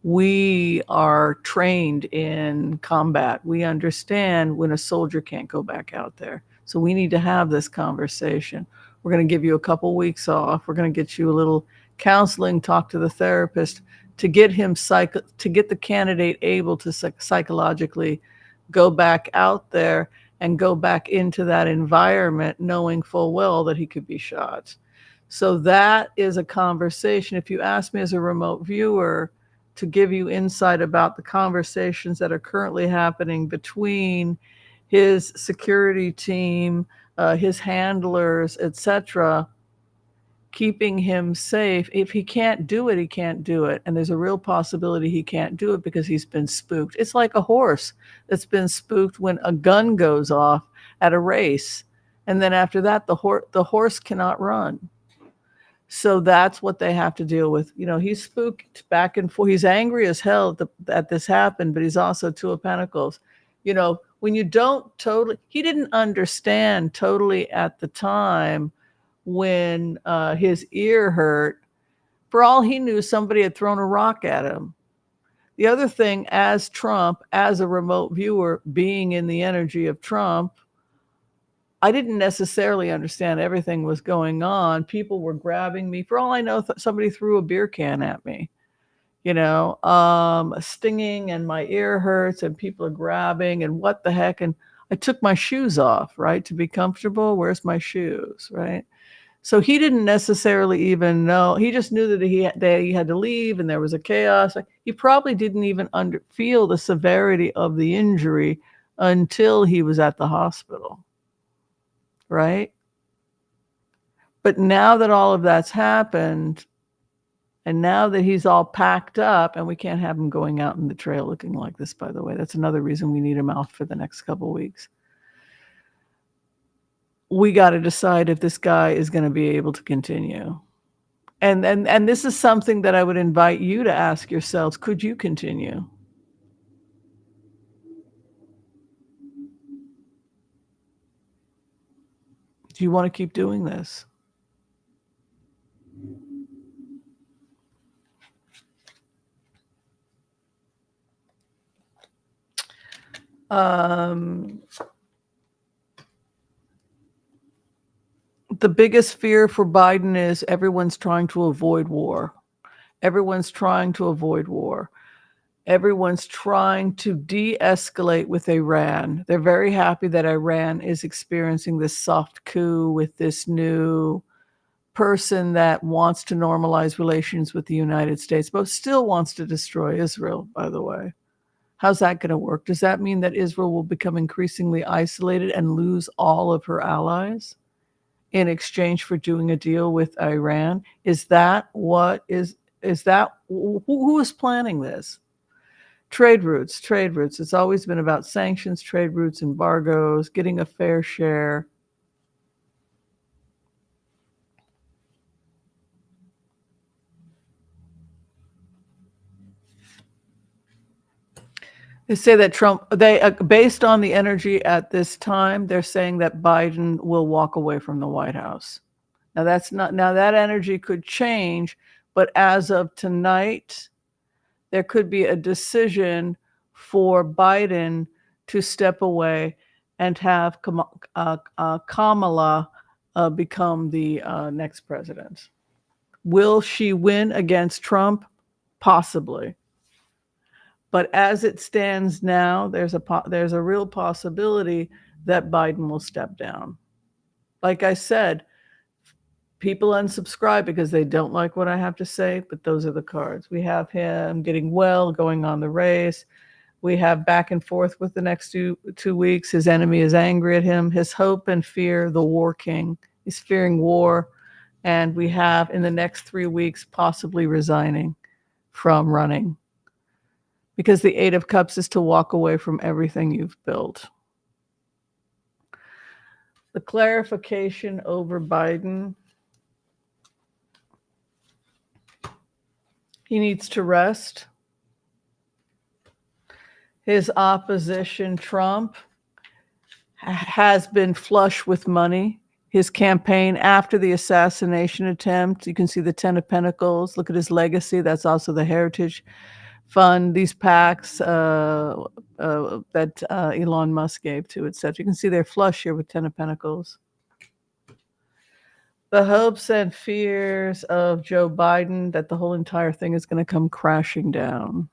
We are trained in combat. We understand when a soldier can't go back out there. So we need to have this conversation. We're going to give you a couple weeks off. We're going to get you a little counseling, talk to the therapist to get him to get the candidate able to psychologically go back out there and go back into that environment knowing full well that he could be shot. So that is a conversation. If you ask me as a remote viewer to give you insight about the conversations that are currently happening between his security team, his handlers, etc., keeping him safe. If he can't do it, he can't do it. And there's a real possibility he can't do it because he's been spooked. It's like a horse that's been spooked when a gun goes off at a race. And then after that, the horse cannot run. So that's what they have to deal with. You know, he's spooked back and forth. He's angry as hell that this happened, but he's also Two of Pentacles. You know, when you don't totally, he didn't understand totally at the time when his ear hurt. For all he knew, somebody had thrown a rock at him. The other thing, as Trump, as a remote viewer, being in the energy of Trump, I didn't necessarily understand everything was going on. People were grabbing me. For all I know, somebody threw a beer can at me, you know, stinging, and my ear hurts and people are grabbing and what the heck. And I took my shoes off, right, to be comfortable. Where's my shoes, right? So he didn't necessarily even know. He just knew that he had to leave and there was a chaos. He probably didn't even feel the severity of the injury until he was at the hospital. Right? But now that all of that's happened, and now that he's all packed up, and we can't have him going out in the trail looking like this, by the way. That's another reason we need him out for the next couple of weeks. We got to decide if this guy is going to be able to continue. And this is something that I would invite you to ask yourselves. Could you continue? Do you want to keep doing this? The biggest fear for Biden is everyone's trying to avoid war. Everyone's trying to avoid war. Everyone's trying to de-escalate with Iran. They're very happy that Iran is experiencing this soft coup with this new person that wants to normalize relations with the United States, but still wants to destroy Israel, by the way. How's that going to work? Does that mean that Israel will become increasingly isolated and lose all of her allies in exchange for doing a deal with Iran? Is that what is that who is planning this? Trade routes. It's always been about sanctions, trade routes, embargoes, getting a fair share. They say that Trump, based on the energy at this time, they're saying that Biden will walk away from the White House. Now that energy could change, but as of tonight, there could be a decision for Biden to step away and have Kamala become the next president. Will she win against Trump? Possibly. But as it stands now, there's a real possibility that Biden will step down. Like I said, people unsubscribe because they don't like what I have to say, but those are the cards. We have him getting well, going on the race. We have back and forth with the next two weeks. His enemy is angry at him. His hope and fear, the war king. He's fearing war. And we have in the next 3 weeks possibly resigning from running. Because the Eight of Cups is to walk away from everything you've built. The clarification over Biden. He needs to rest. His opposition, Trump, has been flush with money. His campaign after the assassination attempt, you can see the 10 of Pentacles. Look at his legacy. That's also the Heritage Fund. These PACs that Elon Musk gave to, etc. You can see they're flush here with 10 of Pentacles. The hopes and fears of Joe Biden that the whole entire thing is going to come crashing down.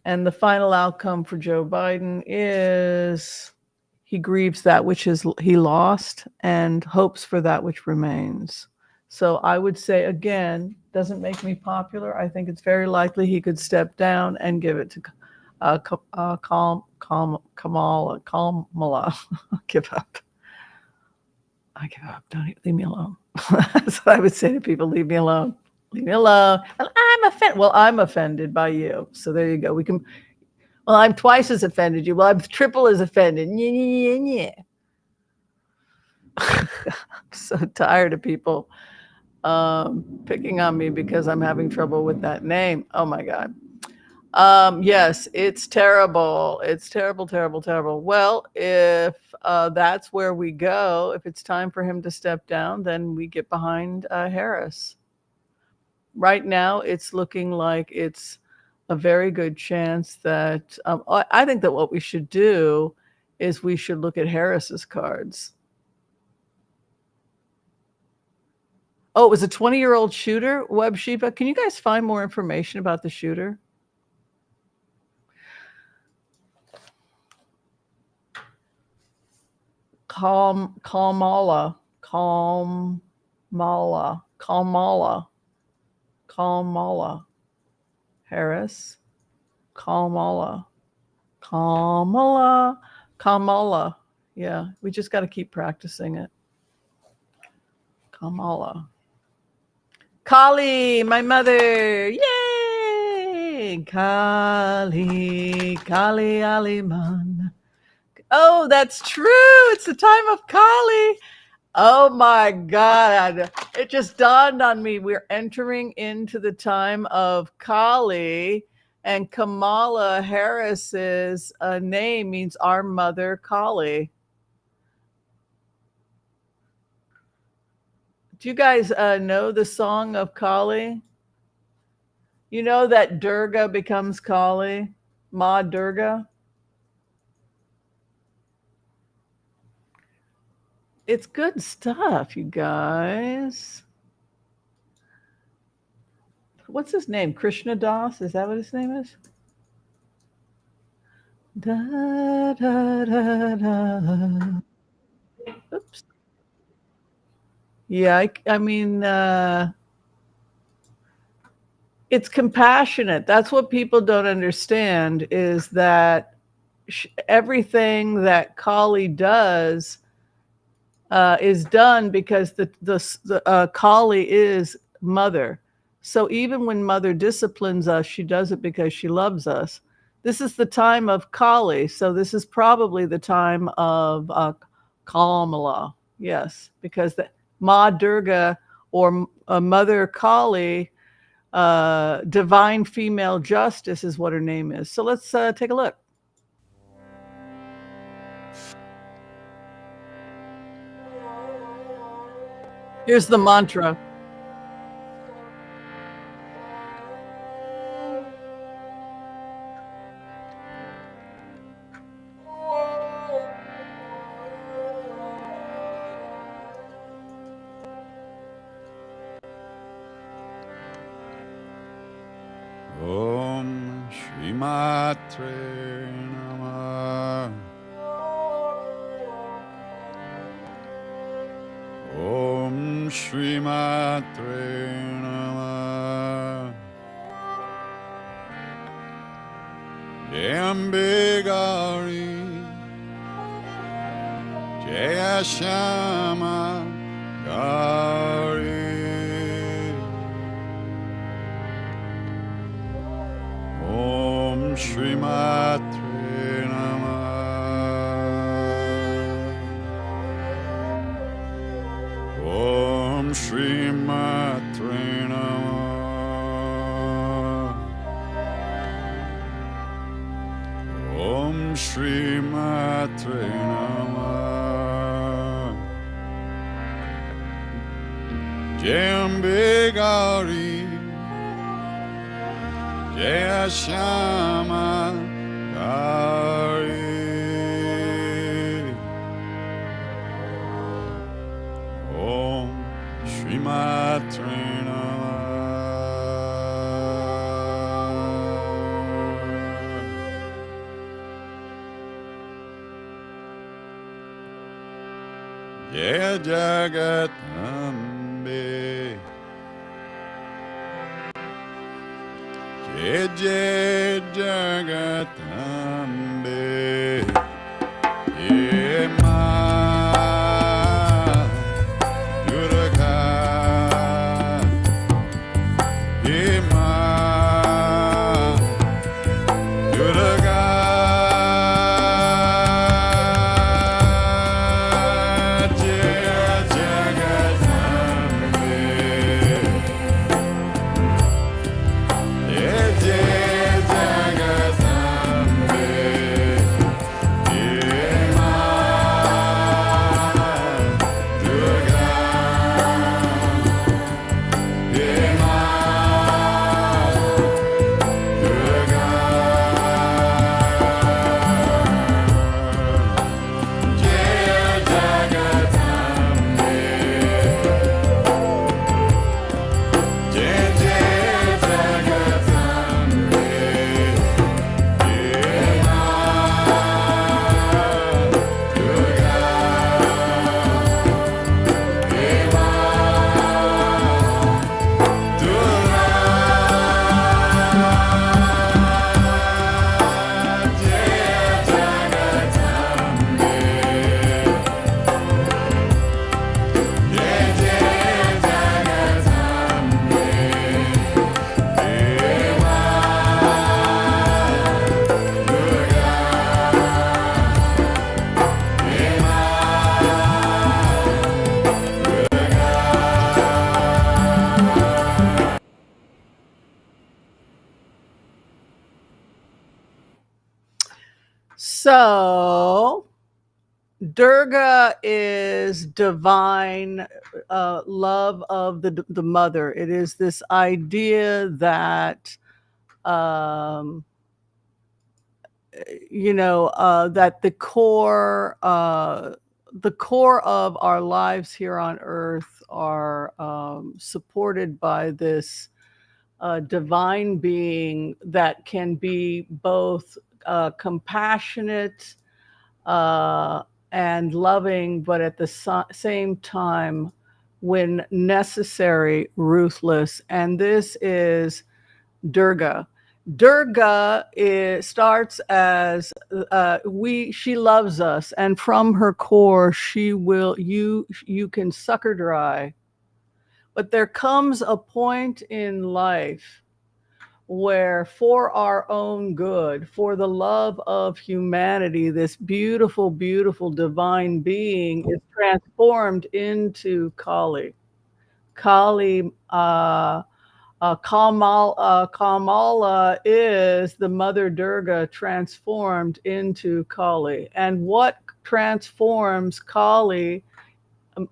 And the final outcome for Joe Biden is he grieves that which he lost and hopes for that which remains. So I would say, again, doesn't make me popular. I think it's very likely he could step down and give it to Kamala. Give up. I give up. Don't leave me alone. That's what I would say to people. Leave me alone. Leave me alone. Well, I'm offended by you. So there you go. Well, I'm twice as offended you. Well, I'm triple as offended. I'm so tired of people picking on me because I'm having trouble with that name. Oh my God. Yes, it's terrible. It's terrible, terrible, terrible. Well, if that's where we go, if it's time for him to step down, then we get behind Harris. Right now, it's looking like it's a very good chance that I think that what we should do is we should look at Harris's cards. Oh, it was a 20-year-old shooter, Web Sheba. Can you guys find more information about the shooter? Kamala Harris. Kamala. Yeah, we just got to keep practicing it. Kamala. Kali, my mother. Yay! Kali Aliman. Oh, that's true. It's the time of Kali. Oh my God. It just dawned on me. We're entering into the time of Kali, and Kamala Harris's name means our mother Kali. Do you guys know the song of Kali? You know that Durga becomes Kali? Ma Durga? It's good stuff, you guys. What's his name? Krishna Das? Is that what his name is? Da, da, da, da. Oops. Yeah, I mean, it's compassionate. That's what people don't understand is that everything that Kali does is done because the Kali is mother. So even when mother disciplines us, she does it because she loves us. This is the time of Kali. So this is probably the time of Kamala. Yes, because the Ma Durga or Mother Kali, divine female justice is what her name is. So let's take a look. Here's the mantra. Om Shri Matre Namah. Shri Matre Namah. Jambigari Jaya Shama Gari. Om Shri Matre Namah. Om Shri Matre Namah. Om Shri Matre Namah. Jambigari Jaya Shama Gari. Om Shri Matre Namah. Jaya Jagat Ambe. Jai Jai Jagatambe. Ye Ma Durga. Ye Ma Durga. Jai Jagatambe. Jai Jai Jagatambe. Ye Ma Durga. Ye Ma Durga. Jai Jagatambe. Jai Jai Jagatambe. Ye Ma Durga. Ye Ma Durga. Jai Jagatambe. Jai Jai Jagatambe. Ye Ma Durga. Ye Ma So Durga is divine love of the mother. It is this idea that that the core of our lives here on earth are supported by this divine being that can be both compassionate and loving, but at the same time, when necessary, ruthless. And this is Durga. Durga starts as she loves us, and from her core, she will you can suck her dry. But there comes a point in life where, for our own good, for the love of humanity, this beautiful, beautiful divine being is transformed into Kali. Kali, Kamala is the Mother Durga transformed into Kali. And what transforms Kali,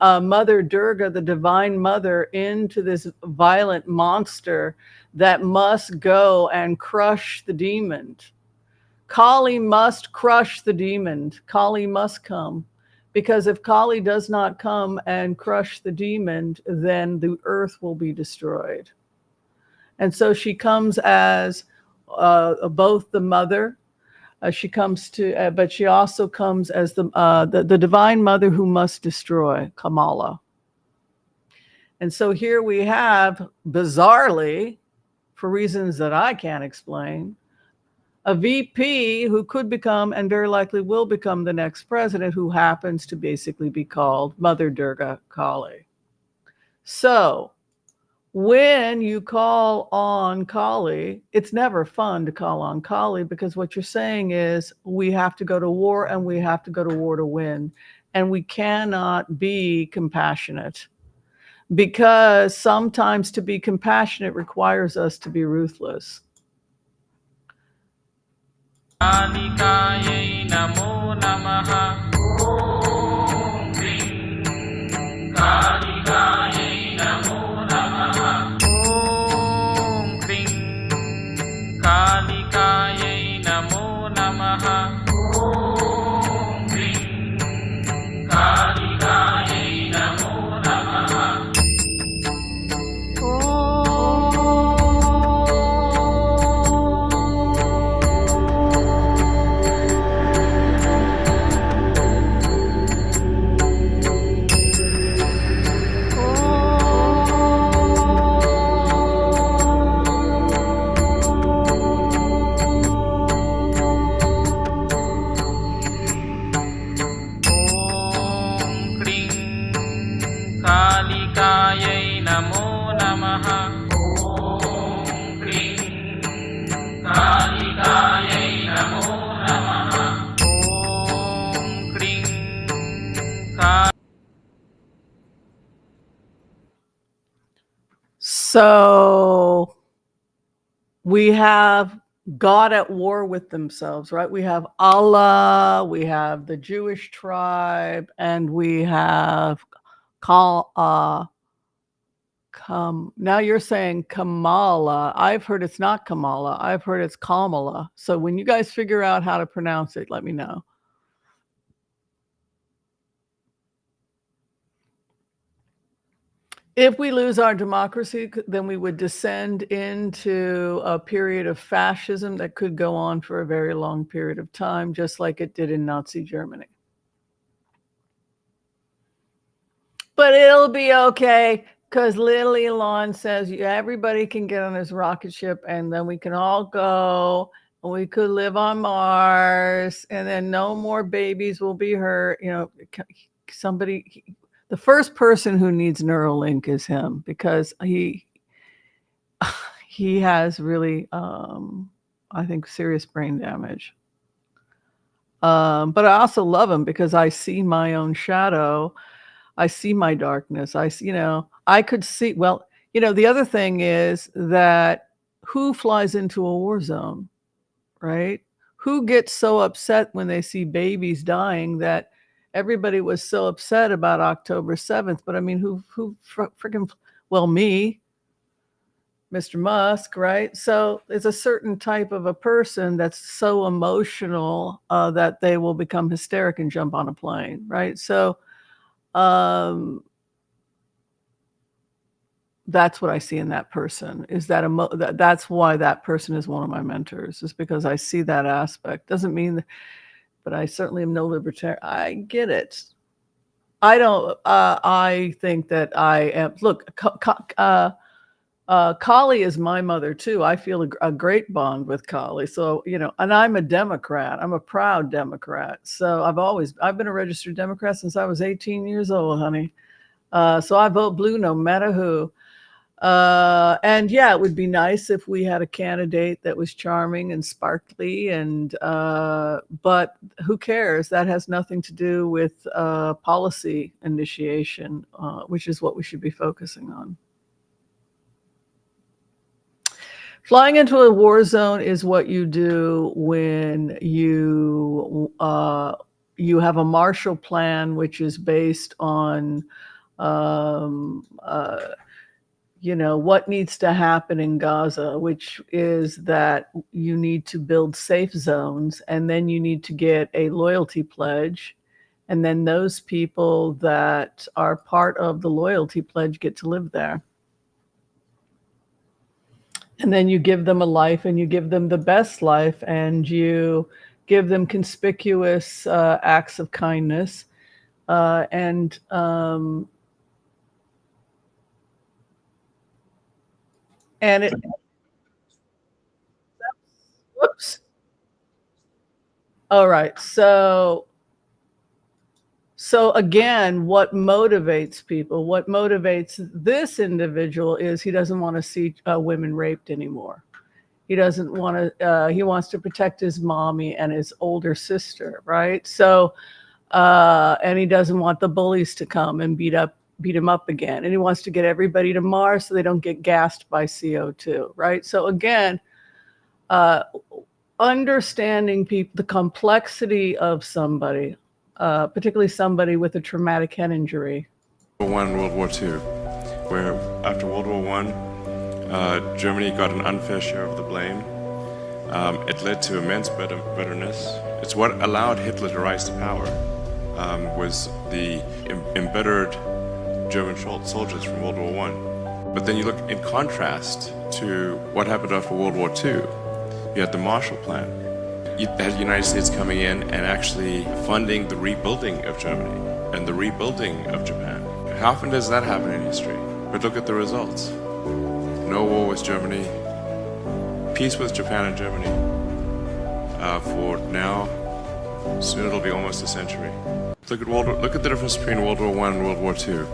Mother Durga, the Divine Mother, into this violent monster that must go and crush the demon? Kali must crush the demon. Kali must come. Because if Kali does not come and crush the demon, then the earth will be destroyed. And so she comes as both the mother. She comes to, but she also comes as the divine mother who must destroy, Kamala. And so here we have, bizarrely, for reasons that I can't explain, a VP who could become and very likely will become the next president, who happens to basically be called Mother Durga Kali. So when you call on Kali, it's never fun to call on Kali, because what you're saying is we have to go to war, and we have to go to war to win. And we cannot be compassionate, because sometimes to be compassionate requires us to be ruthless. Kalikayai namo namaha. Om Kling. Kalikayai namo namaha. Om Kling. Kalikayai namo namaha. Om Kling. Kalikayai namo namaha. Kalikayai namo namaha. Om Kling. Kalikayai namo namaha. Om Kling. So we have God at war with themselves, right? We have Allah, we have the Jewish tribe, and we have now you're saying Kamala. I've heard it's not Kamala. I've heard it's Kamala. So when you guys figure out how to pronounce it, let me know. If we lose our democracy, then we would descend into a period of fascism that could go on for a very long period of time, just like it did in Nazi Germany. But it'll be okay, because little Elon says everybody can get on his rocket ship, and then we can all go, and we could live on Mars, and then no more babies will be hurt. The first person who needs Neuralink is him, because he has really, I think, serious brain damage. But I also love him, because I see my own shadow. I see my darkness. I could see, the other thing is that who flies into a war zone, right? Who gets so upset when they see babies dying that everybody was so upset about October 7th? But I mean, who freaking, me, Mr. Musk, right? So it's a certain type of a person that's so emotional that they will become hysteric and jump on a plane, right? So that's what I see in that person, is that's why that person is one of my mentors, is because I see that aspect. Doesn't mean that, but I certainly am no libertarian. I get it. I think that I am, look, Kali is my mother too. I feel a great bond with Kali. So, and I'm a Democrat. I'm a proud Democrat. So I've been a registered Democrat since I was 18 years old, honey. So I vote blue no matter who. And yeah, it would be nice if we had a candidate that was charming and sparkly, but who cares? That has nothing to do with policy initiation, which is what we should be focusing on. Flying into a war zone is what you do when you have a Marshall Plan, which is based on what needs to happen in Gaza, which is that you need to build safe zones, and then you need to get a loyalty pledge, and then those people that are part of the loyalty pledge get to live there. And then you give them a life, and you give them the best life, and you give them conspicuous acts of kindness. And it, whoops. All right. So again, what motivates people? What motivates this individual is he doesn't want to see women raped anymore. He doesn't want to. He wants to protect his mommy and his older sister, right? So, and he doesn't want the bullies to come and beat him up again. And he wants to get everybody to Mars so they don't get gassed by CO2, right? So again, understanding the complexity of somebody, particularly somebody with a traumatic head injury. World War II, where after World War I, Germany got an unfair share of the blame. It led to immense bitterness. It's what allowed Hitler to rise to power, was the embittered German soldiers from World War I. But then you look in contrast to what happened after World War II. You had the Marshall Plan. You had the United States coming in and actually funding the rebuilding of Germany and the rebuilding of Japan. How often does that happen in history? But look at the results. No war with Germany, peace with Japan and Germany for now. Soon it'll be almost a century. Look at the difference between World War I and World War II,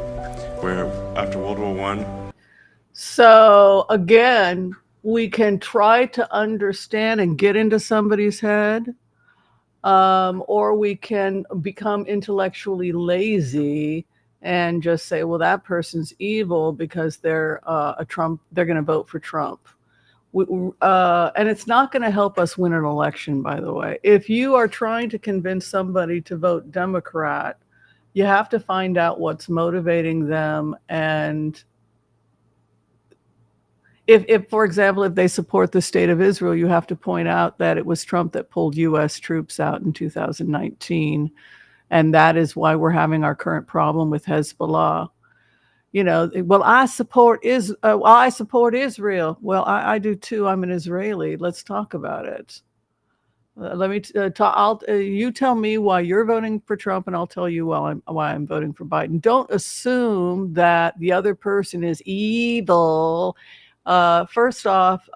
where after World War I. So again, we can try to understand and get into somebody's head, or we can become intellectually lazy and just say, well, that person's evil because they're they're going to vote for Trump. And it's not going to help us win an election, by the way. If you are trying to convince somebody to vote Democrat, you have to find out what's motivating them. And if, for example, if they support the state of Israel, you have to point out that it was Trump that pulled U.S. troops out in 2019. And that is why we're having our current problem with Hezbollah. Well, I support Israel. Well, I do too. I'm an Israeli. Let's talk about it. Let me talk. You tell me why you're voting for Trump, and I'll tell you why I'm voting for Biden. Don't assume that the other person is evil. First off,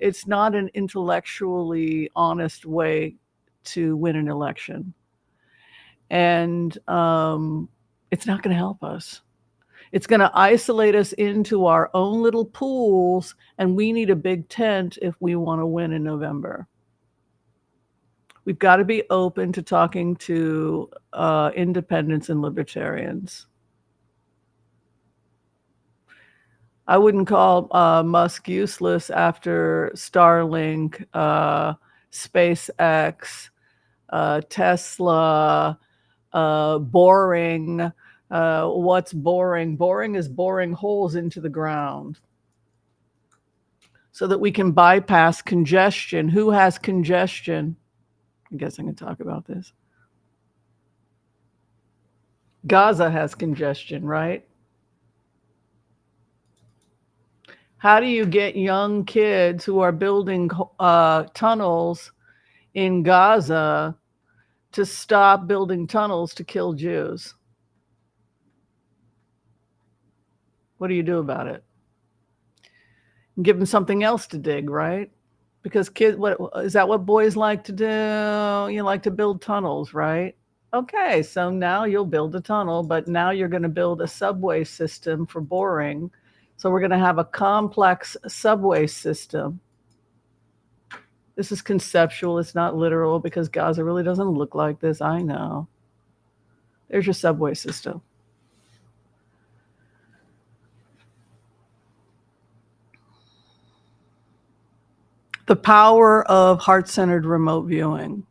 it's not an intellectually honest way to win an election, and it's not going to help us. It's going to isolate us into our own little pools, and we need a big tent if we want to win in November. We've got to be open to talking to independents and libertarians. I wouldn't call Musk useless after Starlink, SpaceX, Tesla, boring. What's boring? Boring is boring holes into the ground so that we can bypass congestion. Who has congestion? I guess I can talk about this. Gaza has congestion, right? How do you get young kids who are building tunnels in Gaza to stop building tunnels to kill Jews? What do you do about it? Give them something else to dig, right? Because kids, what is that? What boys like to do? You like to build tunnels, right? Okay, so now you'll build a tunnel, but now you're going to build a subway system for boring. So we're going to have a complex subway system. This is conceptual. It's not literal because Gaza really doesn't look like this. I know. There's your subway system. The power of heart-centered remote viewing.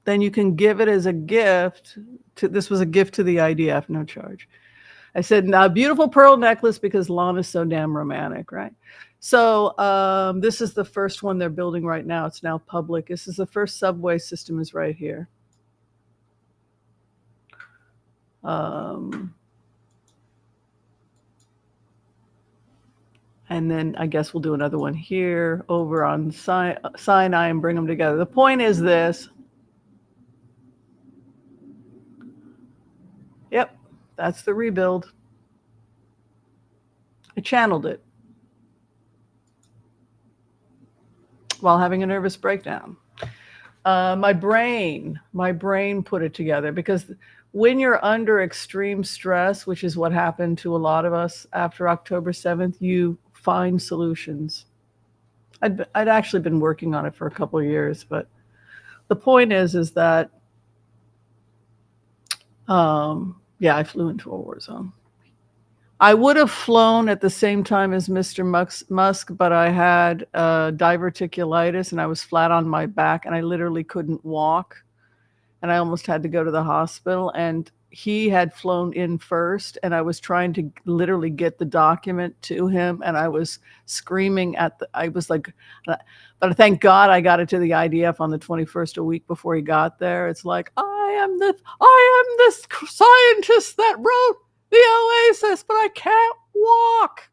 Then you can give it as a gift. This was a gift to the IDF, no charge. I said, now, beautiful pearl necklace because Lana's so damn romantic, right? So this is the first one they're building right now. It's now public. This is the first subway system is right here. And then I guess we'll do another one here over on Sinai and bring them together. The point is this. Yep, that's the rebuild. I channeled it while having a nervous breakdown. My brain put it together, because when you're under extreme stress, which is what happened to a lot of us after October 7th, you find solutions. I'd actually been working on it for a couple of years, but the point is that, yeah, I flew into a war zone. I would have flown at the same time as Mr. Musk, but I had diverticulitis and I was flat on my back and I literally couldn't walk. And I almost had to go to the hospital. And he had flown in first, and I was trying to literally get the document to him. And I was screaming I was like, but thank God I got it to the IDF on the 21st, a week before he got there. It's like, I am this scientist that wrote the Oasis, but I can't walk.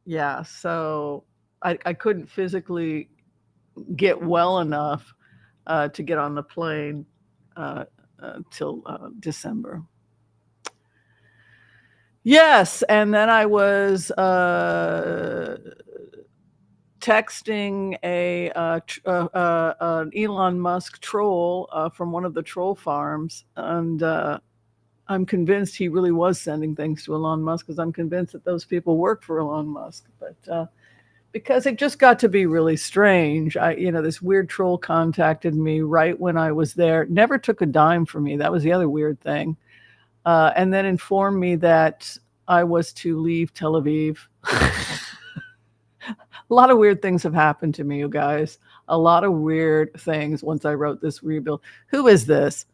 Yeah, so I couldn't physically get well enough to get on the plane till December. Yes, and then I was texting an Elon Musk troll from one of the troll farms, and I'm convinced he really was sending things to Elon Musk, because I'm convinced that those people work for Elon Musk. But because it just got to be really strange. This weird troll contacted me right when I was there, never took a dime from me. That was the other weird thing. And then informed me that I was to leave Tel Aviv. A lot of weird things have happened to me, you guys. A lot of weird things once I wrote this rebuild. Who is this?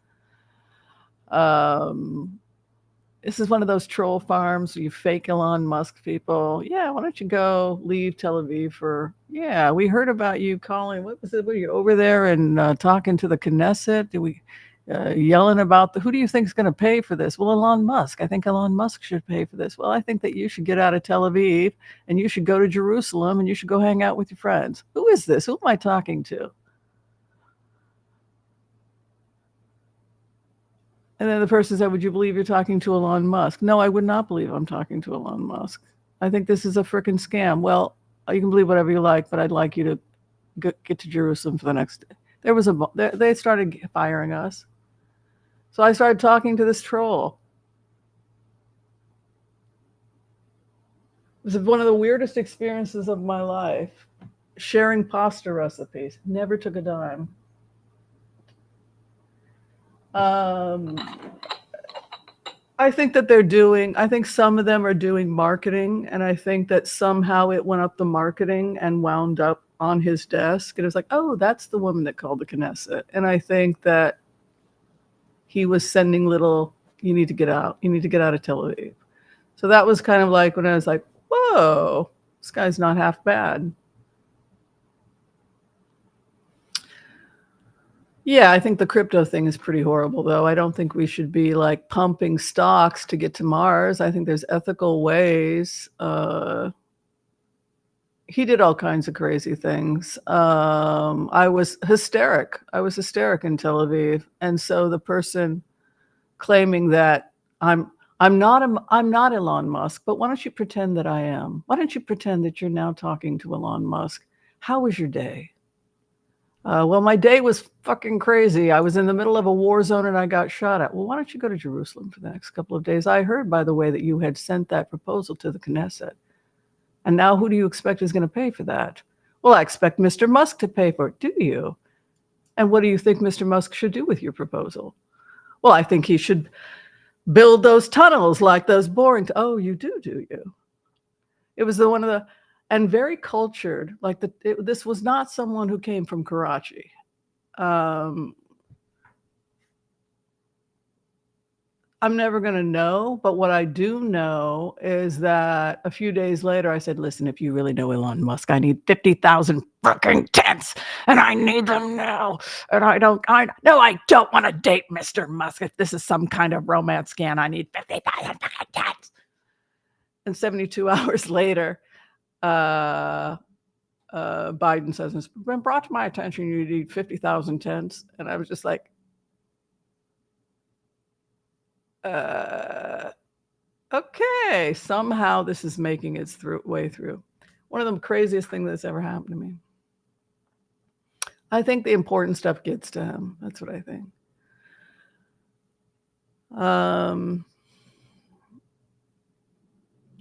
This is one of those troll farms, you fake Elon Musk people. Yeah, why don't you go leave Tel Aviv for, yeah, we heard about you calling, what was it, were you over there and talking to the Knesset? Yelling about who do you think is going to pay for this? Well, Elon Musk. I think Elon Musk should pay for this. Well, I think that you should get out of Tel Aviv and you should go to Jerusalem and you should go hang out with your friends. Who is this? Who am I talking to? And then the person said, would you believe you're talking to Elon Musk? No, I would not believe I'm talking to Elon Musk. I think this is a frickin' scam. Well, you can believe whatever you like, but I'd like you to get to Jerusalem for the next day. They started firing us. So I started talking to this troll. It was one of the weirdest experiences of my life. Sharing pasta recipes. Never took a dime. I think that I think some of them are doing marketing, and I think that somehow it went up the marketing and wound up on his desk. And it was like, oh, that's the woman that called the Knesset. And I think that he was sending you need to get out. You need to get out of Tel Aviv. So that was kind of like when I was like, whoa, this guy's not half bad. Yeah, I think the crypto thing is pretty horrible, though. I don't think we should be like pumping stocks to get to Mars. I think there's ethical ways. He did all kinds of crazy things. I was hysteric. In Tel Aviv, and so the person claiming that I'm not Elon Musk, but why don't you pretend that I am? Why don't you pretend that you're now talking to Elon Musk? How was your day? Well, my day was fucking crazy. I was in the middle of a war zone and I got shot at. Well, why don't you go to Jerusalem for the next couple of days? I heard, by the way, that you had sent that proposal to the Knesset. And now who do you expect is going to pay for that? Well, I expect Mr. Musk to pay for it. Do you? And what do you think Mr. Musk should do with your proposal? Well, I think he should build those tunnels like those boring. Oh, you do you? It was and very cultured. This was not someone who came from Karachi. I'm never going to know, but what I do know is that a few days later, I said, listen, if you really know Elon Musk, I need 50,000 fucking tents, and I need them now. And I don't want to date Mr. Musk. If this is some kind of romance scam, I need 50,000 fucking tents. And 72 hours later, Biden says, it's been brought to my attention, you need 50,000 tents. And I was just like, Okay, somehow this is making its way through. One of the craziest things that's ever happened to me. I think the important stuff gets to him. That's what I think.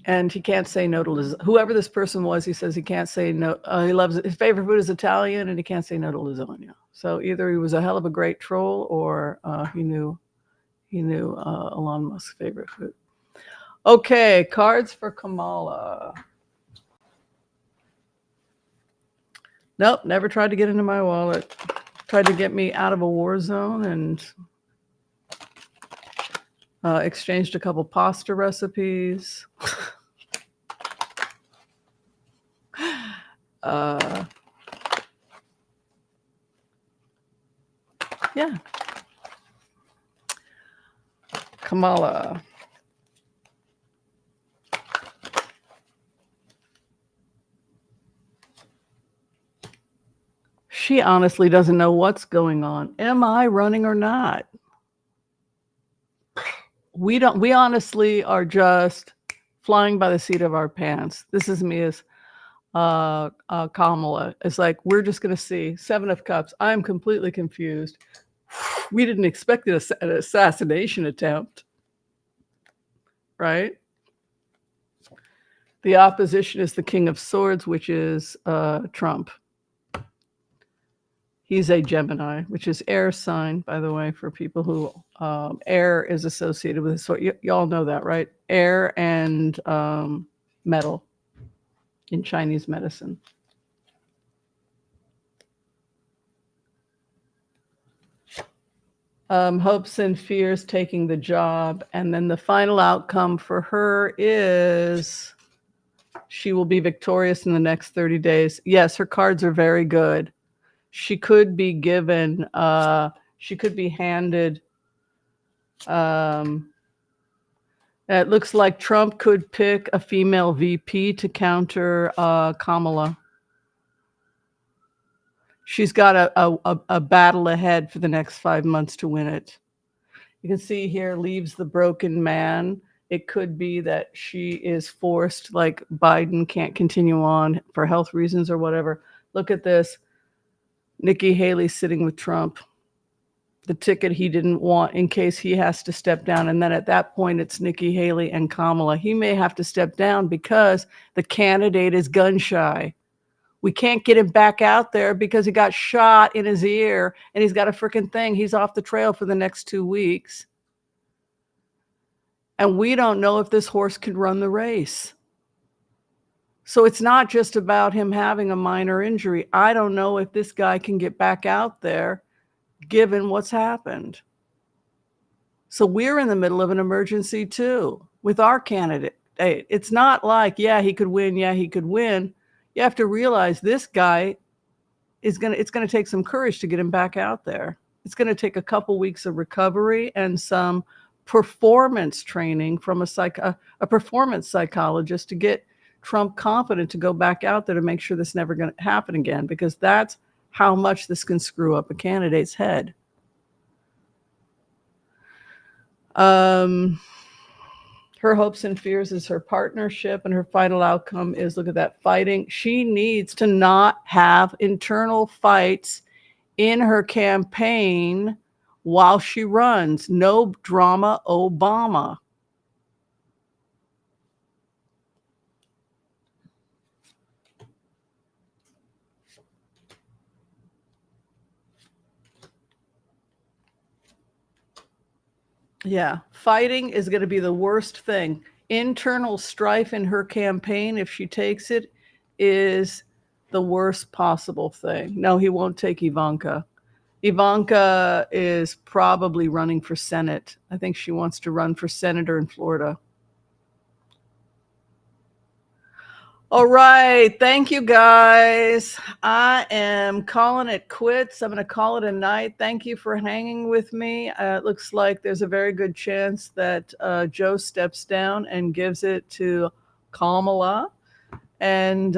And he can't say no to whoever this person was. He says he can't say no. He loves his favorite food is Italian, and he can't say no to lasagna. So either he was a hell of a great troll, or he knew Elon Musk's favorite food. Okay, cards for Kamala. Nope, never tried to get into my wallet. Tried to get me out of a war zone and exchanged a couple pasta recipes. Yeah. Kamala. She honestly doesn't know what's going on. Am I running or not? We honestly are just flying by the seat of our pants. This is me as Kamala. It's like, we're just going to see. 7 of Cups. I'm completely confused. We didn't expect an assassination attempt, right? The opposition is the King of Swords, which is Trump. He's a Gemini, which is air sign, by the way, for people who air is associated with. So y'all know that, right? Air and metal in Chinese medicine. Hopes and fears taking the job. And then the final outcome for her is she will be victorious in the next 30 days. Yes, her cards are very good. She could be given, she could be handed, it looks like Trump could pick a female VP to counter Kamala. She's got a battle ahead for the next 5 months to win it. You can see here, leaves the broken man. It could be that she is forced, like Biden can't continue on for health reasons or whatever. Look at this. Nikki Haley sitting with Trump, the ticket he didn't want in case he has to step down. And then at that point, it's Nikki Haley and Kamala. He may have to step down because the candidate is gun shy. We can't get him back out there because he got shot in his ear and he's got a freaking thing. He's off the trail for the next 2 weeks. And we don't know if this horse can run the race. So it's not just about him having a minor injury. I don't know if this guy can get back out there given what's happened. So we're in the middle of an emergency too with our candidate. It's not like, yeah, he could win. Yeah, he could win. You have to realize this guy it's going to take some courage to get him back out there. It's going to take a couple weeks of recovery and some performance training from a performance psychologist to get Trump confident to go back out there to make sure this never going to happen again, because that's how much this can screw up a candidate's head. Her hopes and fears is her partnership, and her final outcome is, look at that, fighting. She needs to not have internal fights in her campaign while she runs. No drama, Obama. Yeah, fighting is going to be the worst thing. Internal strife in her campaign, if she takes it, is the worst possible thing. No, he won't take Ivanka. Ivanka is probably running for Senate. I think she wants to run for senator in Florida. All right. Thank you, guys. I am calling it quits. I'm going to call it a night. Thank you for hanging with me. It looks like there's a very good chance that Joe steps down and gives it to Kamala, and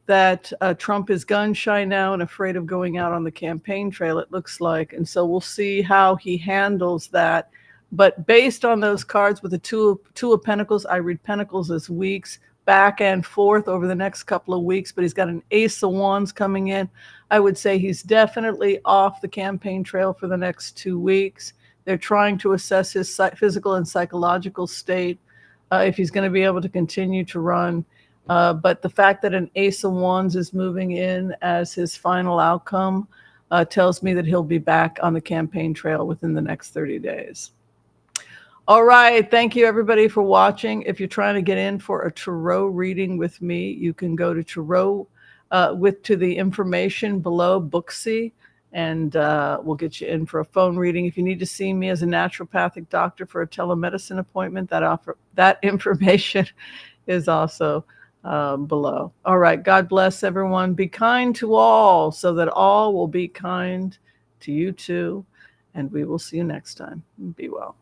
that Trump is gun shy now and afraid of going out on the campaign trail, it looks like. And so we'll see how he handles that. But based on those cards with the two of Pentacles, I read Pentacles as weeks, back and forth over the next couple of weeks, but he's got an Ace of Wands coming in. I would say he's definitely off the campaign trail for the next 2 weeks. They're trying to assess his physical and psychological state, if he's going to be able to continue to run. But the fact that an Ace of Wands is moving in as his final outcome tells me that he'll be back on the campaign trail within the next 30 days. All right. Thank you, everybody, for watching. If you're trying to get in for a tarot reading with me, you can go to tarot to the information below, Booksy, and we'll get you in for a phone reading. If you need to see me as a naturopathic doctor for a telemedicine appointment, that information is also below. All right. God bless everyone. Be kind to all so that all will be kind to you too. And we will see you next time. Be well.